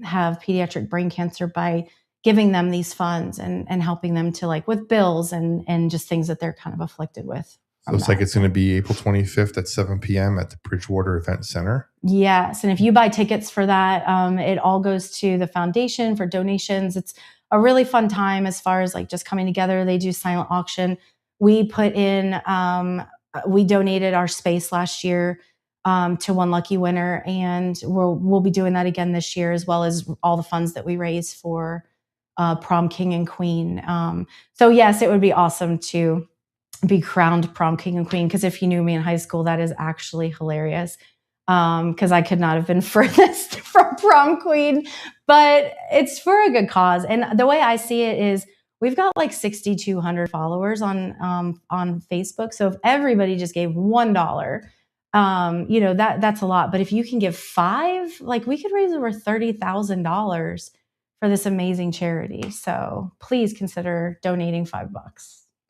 S2: have pediatric brain cancer by giving them these funds and helping them to with bills and just things that they're kind of afflicted with.
S3: So it's like it's going to be April 25th at 7 p.m. at the Bridgewater Event Center.
S2: Yes. And if you buy tickets for that, it all goes to the foundation for donations. It's a really fun time as far as like just coming together. They do silent auction. We put in, we donated our space last year to one lucky winner, and we'll be doing that again this year, as well as all the funds that we raise for prom king and queen. So yes, it would be awesome to be crowned prom king and queen, because if you knew me in high school, that is actually hilarious. Because I could not have been furthest from prom queen, but it's for a good cause. And the way I see it is, we've got like 6,200 followers on Facebook. So if everybody just gave $1, that's a lot. But if you can give $5, like we could raise over $30,000 for this amazing charity. So please consider donating $5.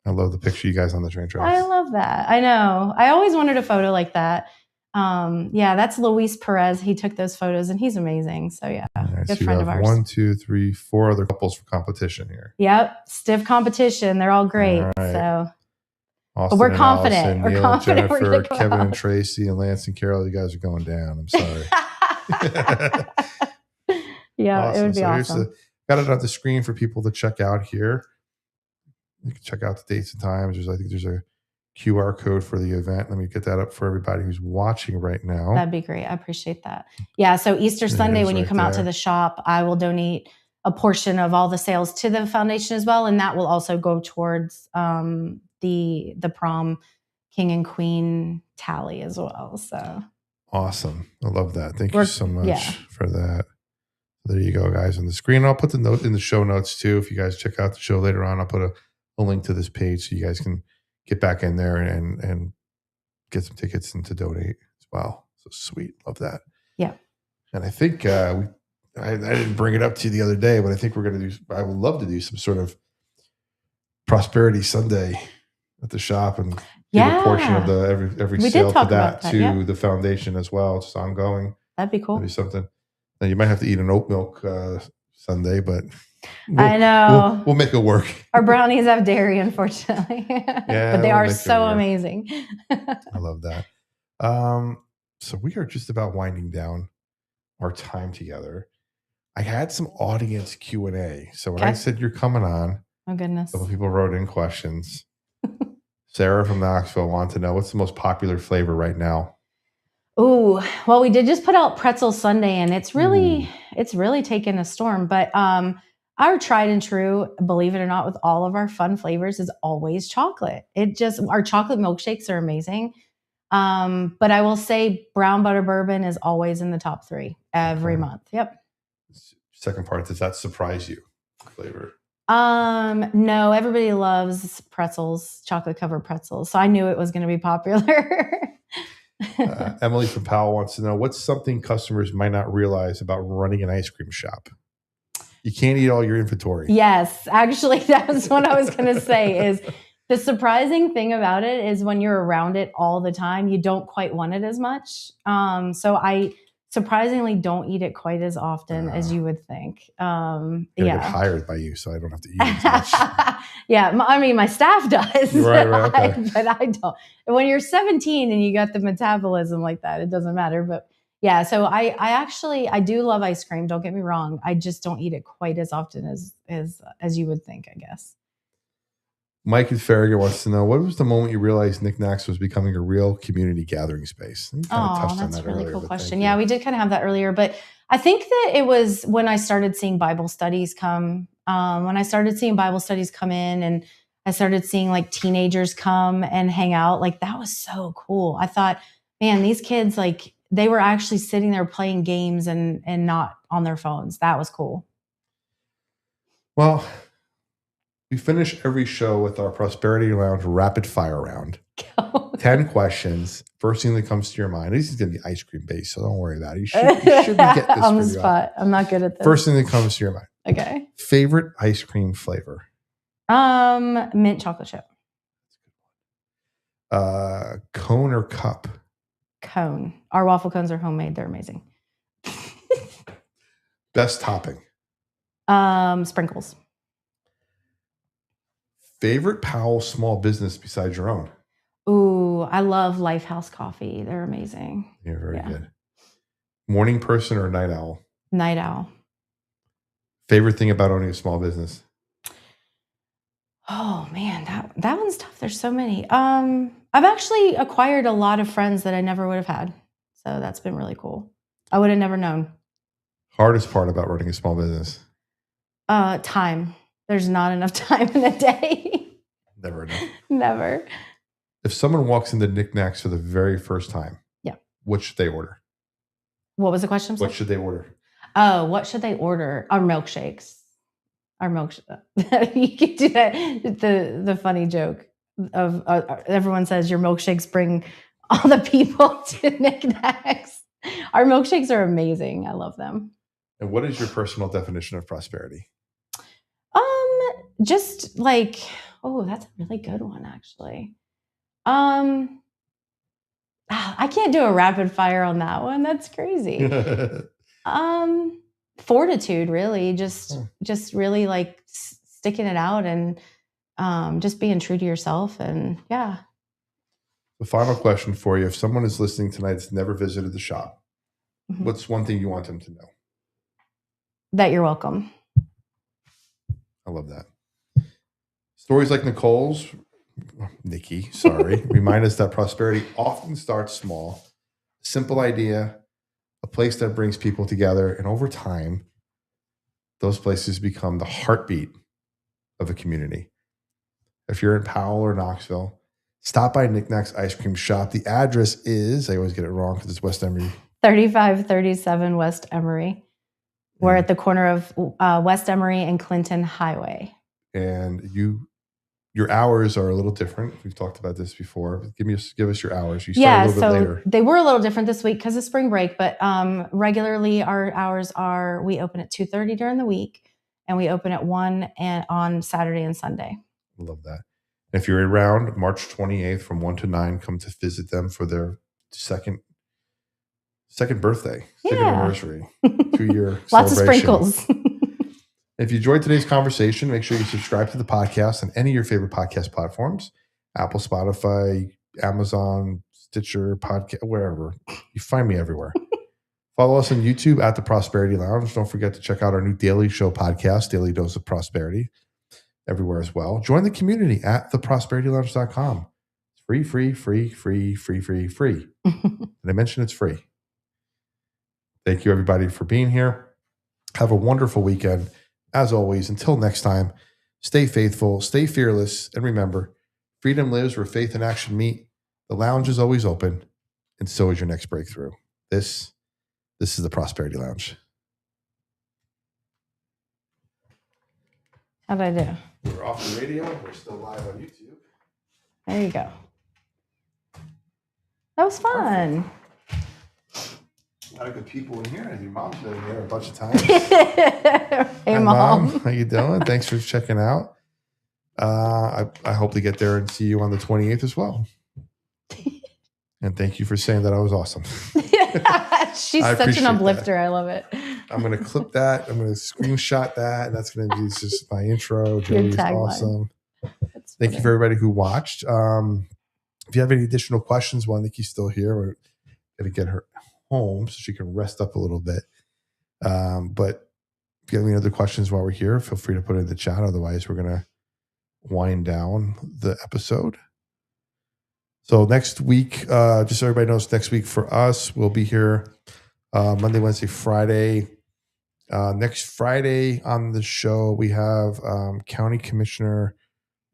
S3: I love the picture you guys on the train tracks.
S2: I love that. I know. I always wanted a photo like that. That's Luis Perez. He took those photos and he's amazing. So yeah,
S3: right,
S2: good
S3: so
S2: friend of ours.
S3: 1, 2, 3, 4 other couples for competition here.
S2: Yep. Stiff competition. They're all great.
S3: All right.
S2: So
S3: Austin,
S2: but we're confident.
S3: Allison,
S2: we're
S3: Neil,
S2: confident.
S3: Jennifer, Kevin and Tracy, and Lance and Carol, you guys are going down. I'm sorry.
S2: Yeah,
S3: awesome.
S2: it would be awesome.
S3: Got it on the screen for people to check out here. You can check out the dates and times. I think there's a QR code for the event. Let me get that up for everybody who's watching right now.
S2: That'd be great. I appreciate that. Yeah. So Easter Sunday, when you come out to the shop, I will donate a portion of all the sales to the foundation as well. And that will also go towards the prom king and queen tally as well. So
S3: awesome. I love that. Thank you so much for that. There you go, guys, on the screen. I'll put the note in the show notes too. If you guys check out the show later on, I'll put a link to this page so you guys can get back in there and get some tickets and to donate as well. So sweet. Love that.
S2: Yeah.
S3: And I think I didn't bring it up to you the other day, but I think I would love to do some sort of Prosperity Sunday at the shop and give a portion of the every sale to that to the foundation as well. It's ongoing.
S2: That'd be cool.
S3: That'd be something. Now you might have to eat an oat milk sundae, but
S2: I know
S3: we'll make it work.
S2: Our brownies have dairy, unfortunately, but they are so amazing.
S3: I love that. So we are just about winding down our time together. I had some audience Q&A. So when I said you're coming on,
S2: oh goodness,
S3: a couple people wrote in questions. Sarah from Knoxville wanted to know, what's the most popular flavor right now?
S2: Oh, well, we did just put out pretzel sundae, and it's really taken a storm. But our tried and true, believe it or not, with all of our fun flavors is always chocolate. Our chocolate milkshakes are amazing. But I will say brown butter bourbon is always in the top 3 every month. Yep.
S3: Second part, does that surprise you? Flavor?
S2: No, everybody loves pretzels, chocolate covered pretzels. So I knew it was going to be popular.
S3: Emily from Powell wants to know, what's something customers might not realize about running an ice cream shop? You can't eat all your inventory.
S2: Yes, actually, that was what I was going to say. Is the surprising thing about it is when you're around it all the time, you don't quite want it as much. So I surprisingly don't eat it quite as often as you would think.
S3: Get hired by you, so I don't have to eat as much.
S2: Yeah, I mean, my staff does,
S3: right, okay.
S2: but I don't. When you're 17 and you got the metabolism like that, it doesn't matter. But yeah, so I do love ice cream. Don't get me wrong. I just don't eat it quite as often as you would think, I guess.
S3: Mike in Farragut wants to know, what was the moment you realized NikNak's was becoming a real community gathering space?
S2: That's a really cool question. Yeah, we did kind of have that earlier, but I think that it was when I started seeing Bible studies come. When I started seeing Bible studies come in, and I started seeing like teenagers come and hang out, like that was so cool. I thought, man, these kids, like they were actually sitting there playing games and not on their phones. That was cool.
S3: Well, we finish every show with our Prosperity Lounge rapid fire round. 10 questions. First thing that comes to your mind. This is going to be ice cream based, so don't worry about it. You should get this
S2: on the spot. I'm not good at this.
S3: First thing that comes to your mind.
S2: Okay.
S3: Favorite ice cream flavor?
S2: Mint chocolate chip.
S3: Cone or cup?
S2: Cone. Our waffle cones are homemade. They're amazing.
S3: Best topping?
S2: Sprinkles.
S3: Favorite Powell small business besides your own?
S2: Ooh, I love Lifehouse Coffee. They're amazing.
S3: You're very good. Morning person or night owl?
S2: Night owl.
S3: Favorite thing about owning a small business?
S2: Oh man, that one's tough. There's so many. I've actually acquired a lot of friends that I never would have had. So that's been really cool. I would have never known.
S3: Hardest part about running a small business?
S2: Time. There's not enough time in a day.
S3: Never enough.
S2: Never.
S3: If someone walks into NikNak's for the very first time, what should they order?
S2: What was the question?
S3: What should they order?
S2: Oh, what should they order? Our milkshakes. Our milkshake. You could do that. The funny joke of everyone says your milkshakes bring all the people to NikNak's. Our milkshakes are amazing. I love them.
S3: And what is your personal definition of prosperity?
S2: Just like, oh, that's a really good one, actually. I can't do a rapid fire on that one. That's crazy. Fortitude, really. Just really like sticking it out and just being true to yourself. And yeah.
S3: The final question for you: if someone is listening tonight that's never visited the shop, what's one thing you want them to know?
S2: That you're welcome.
S3: I love that. Stories like Nikki, remind us that prosperity often starts small. Simple idea, a place that brings people together, and over time, those places become the heartbeat of a community. If you're in Powell or Knoxville, stop by NikNak's Ice Cream Shop. The address is, I always get it wrong because it's West Emory.
S2: 3537 West Emory. We're at the corner of West Emory and Clinton Highway.
S3: And your hours are a little different. We've talked about this before. Give us your hours. You start a little bit later.
S2: They were a little different this week because of spring break, but regularly our hours are, we open at 2:30 during the week and we open at 1 and on Saturday and Sunday.
S3: I love that. And if you're around March 28th from 1 to 9, come to visit them for their second birthday, second anniversary, 2-year
S2: Lots of
S3: celebration.
S2: sprinkles.
S3: If you enjoyed today's conversation, make sure you subscribe to the podcast on any of your favorite podcast platforms, Apple, Spotify, Amazon, Stitcher, podcast, wherever. You find me everywhere. Follow us on YouTube at The Prosperity Lounge. Don't forget to check out our new daily show podcast, Daily Dose of Prosperity, everywhere as well. Join the community at theprosperitylounge.com. It's free. And I mentioned it's free. Thank you, everybody, for being here. Have a wonderful weekend. As always, until next time, stay faithful, stay fearless, and remember, freedom lives where faith and action meet. The lounge is always open, and so is your next breakthrough. This is the Prosperity Lounge.
S2: How'd I do?
S3: We're off the radio. We're still live on YouTube.
S2: There you go. That was fun.
S3: Perfect. A lot of good people in here. Your mom's been in here a bunch of times.
S2: Hey,
S3: Hi,
S2: Mom.
S3: How you doing? Thanks for checking out. I hope to get there and see you on the 28th as well. And thank you for saying that I was awesome.
S2: She's such an uplifter. That. I love it.
S3: I'm going to clip that. I'm going to screenshot that. And that's going to be just my intro. Joey's awesome. Thank you for everybody who watched. If you have any additional questions while Nikki's still here, we're going to get her home so she can rest up a little bit. But if you have any other questions while we're here, feel free to put it in the chat. Otherwise, we're going to wind down the episode. So next week, just so everybody knows, next week for us, we'll be here Monday, Wednesday, Friday. Next Friday on the show, we have County Commissioner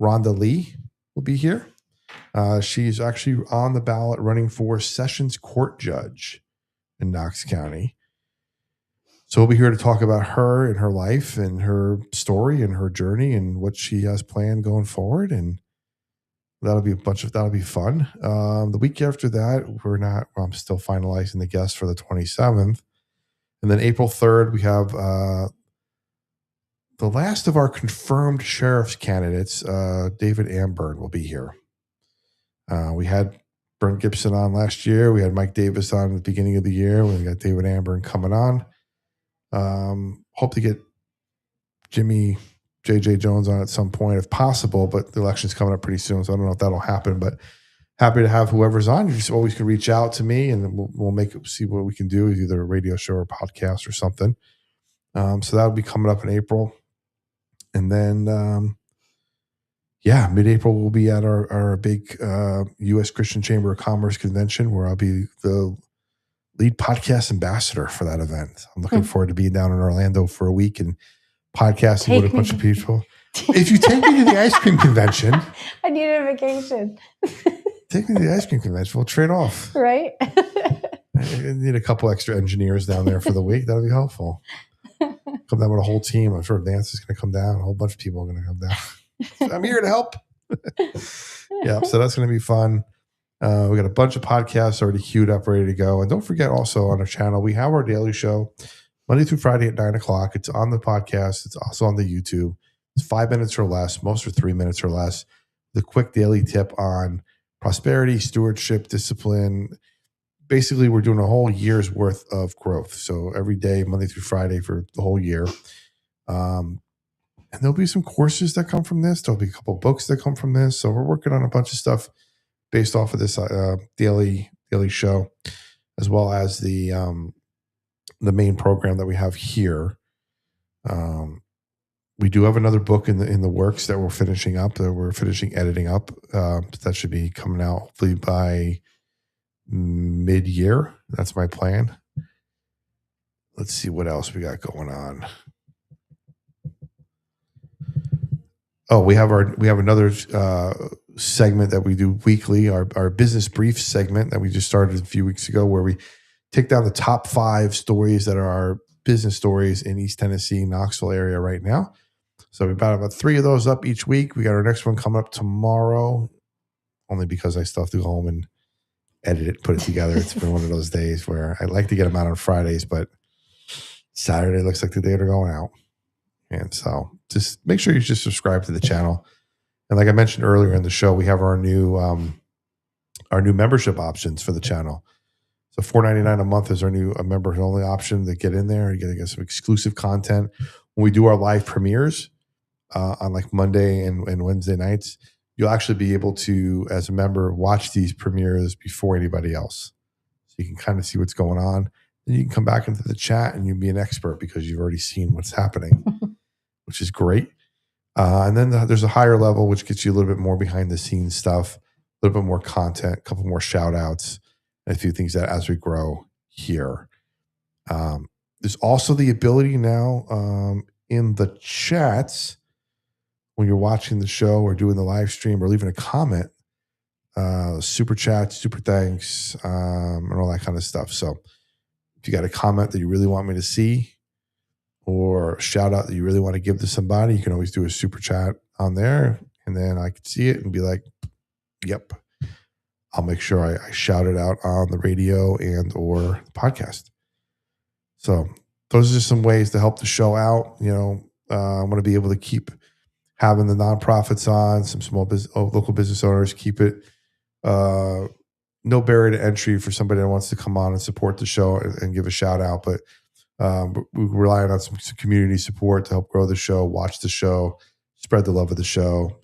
S3: Rhonda Lee will be here. She's actually on the ballot running for Sessions Court Judge in Knox County. So we'll be here to talk about her and her life and her story and her journey and what she has planned going forward. And that'll be fun. The week after that, I'm still finalizing the guests for the 27th. And then April 3rd, we have the last of our confirmed sheriff's candidates. David Amburn will be here. We had Brent Gibson on last year. We had Mike Davis on at the beginning of the year. We got David Amburn coming on. Hope to get Jimmy JJ Jones on at some point if possible, but the election's coming up pretty soon, so I don't know if that'll happen. But happy to have whoever's on. You just always can reach out to me, and we'll see what we can do, either a radio show or a podcast or something. So that'll be coming up in April. And then, mid-April, we'll be at our big U.S. Christian Chamber of Commerce convention, where I'll be the lead podcast ambassador for that event. I'm looking forward to being down in Orlando for a week and podcasting with a bunch of people. If you take me to the ice cream convention.
S2: I need a vacation.
S3: Take me to the ice cream convention. We'll trade off.
S2: Right?
S3: I need a couple extra engineers down there for the week. That'll be helpful. Come down with a whole team. I'm sure Vance is going to come down. A whole bunch of people are going to come down. I'm here to help. So that's going to be fun. We got a bunch of podcasts already queued up, ready to go. And don't forget, also on our channel, we have our daily show Monday through Friday at 9:00. It's on the podcast. It's also on the YouTube. It's 5 minutes or less. Most are 3 minutes or less. The quick daily tip on prosperity, stewardship, discipline. Basically, we're doing a whole year's worth of growth. So every day, Monday through Friday for the whole year. And there'll be some courses that come from this. There'll be a couple books that come from this. So we're working on a bunch of stuff based off of this daily show, as well as the main program that we have here. We do have another book in the works that we're finishing up. That we're finishing editing up. That should be coming out hopefully by mid-year. That's my plan. Let's see what else we got going on. Oh, we have another segment that we do weekly, our business brief segment that we just started a few weeks ago, where we take down the top 5 stories that are our business stories in East Tennessee, Knoxville area right now. So we've got about 3 of those up each week. We got our next one coming up tomorrow, only because I still have to go home and edit it, put it together. It's been one of those days where I like to get them out on Fridays, but Saturday looks like the day they're going out. And so just make sure you just subscribe to the channel. And like I mentioned earlier in the show, we have our new membership options for the channel. So $4.99 a month is our new members only option to get in there. You're going to get some exclusive content. When we do our live premieres on like Monday and Wednesday nights, you'll actually be able to, as a member, watch these premieres before anybody else. So you can kind of see what's going on. Then you can come back into the chat and you'll be an expert because you've already seen what's happening, which is great. And then there's a higher level, which gets you a little bit more behind the scenes stuff, a little bit more content, a couple more shout outs, and a few things that as we grow here. There's also the ability now in the chats, when you're watching the show or doing the live stream or leaving a comment, super chat, super thanks, and all that kind of stuff. So if you got a comment that you really want me to see, or a shout out that you really want to give to somebody, you can always do a super chat on there, and then I can see it and be like, yep, I'll make sure I shout it out on the radio and or the podcast. So those are just some ways to help the show out. I want to be able to keep having the nonprofits on, some small local business owners, keep it no barrier to entry for somebody that wants to come on and support the show and give a shout out. But we rely on some community support to help grow the show, watch the show, spread the love of the show,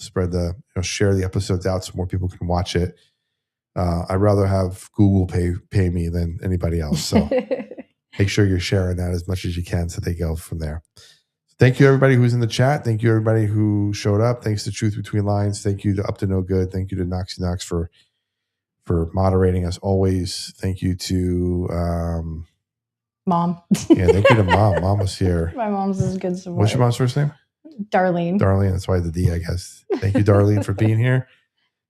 S3: share the episodes out so more people can watch it. I'd rather have Google pay me than anybody else. So make sure you're sharing that as much as you can so they go from there. Thank you, everybody who's in the chat. Thank you, everybody who showed up. Thanks to Truth Between Lines. Thank you to Up to No Good. Thank you to NikNak's for moderating as always. Thank you to
S2: Mom.
S3: Thank you to Mom. Mom was here.
S2: My mom's is good support.
S3: What's your mom's first name?
S2: Darlene.
S3: Darlene. That's why the D, I guess. Thank you, Darlene, for being here.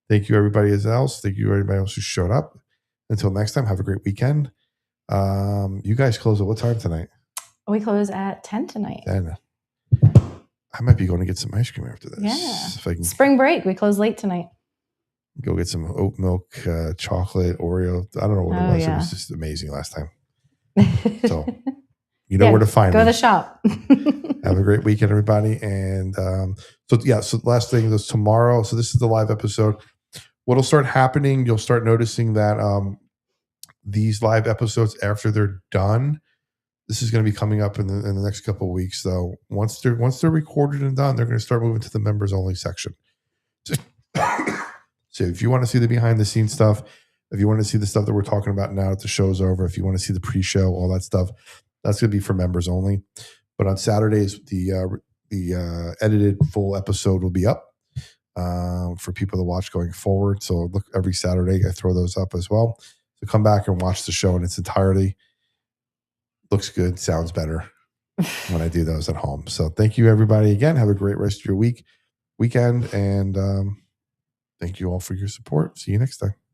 S3: Thank you, everybody else. Thank you, everybody else who showed up. Until next time, have a great weekend. You guys close at what time tonight?
S2: We close at 10 tonight.
S3: 10. I might be going to get some ice cream after this.
S2: Yeah.
S3: If I can
S2: Spring break. We close late tonight.
S3: go get some oat milk, chocolate, Oreo. I don't know what it was.
S2: Yeah.
S3: It was just amazing last time. So you know where to find
S2: go
S3: me.
S2: to the shop.
S3: Have a great weekend, everybody. And so last thing is tomorrow. So this is the live episode. What'll start happening, you'll start noticing that these live episodes, after they're done, this is going to be coming up in the next couple of weeks. So once they're recorded and done, they're going to start moving to the members only section. So if you want to see the behind the scenes stuff, if you want to see the stuff that we're talking about now that the show's over, if you want to see the pre-show, all that stuff, that's going to be for members only. But on Saturdays, the edited full episode will be up for people to watch going forward. So look, every Saturday I throw those up as well. So come back and watch the show in its entirety. Looks good, sounds better when I do those at home. So thank you, everybody. Again, have a great rest of your weekend, and thank you all for your support. See you next time.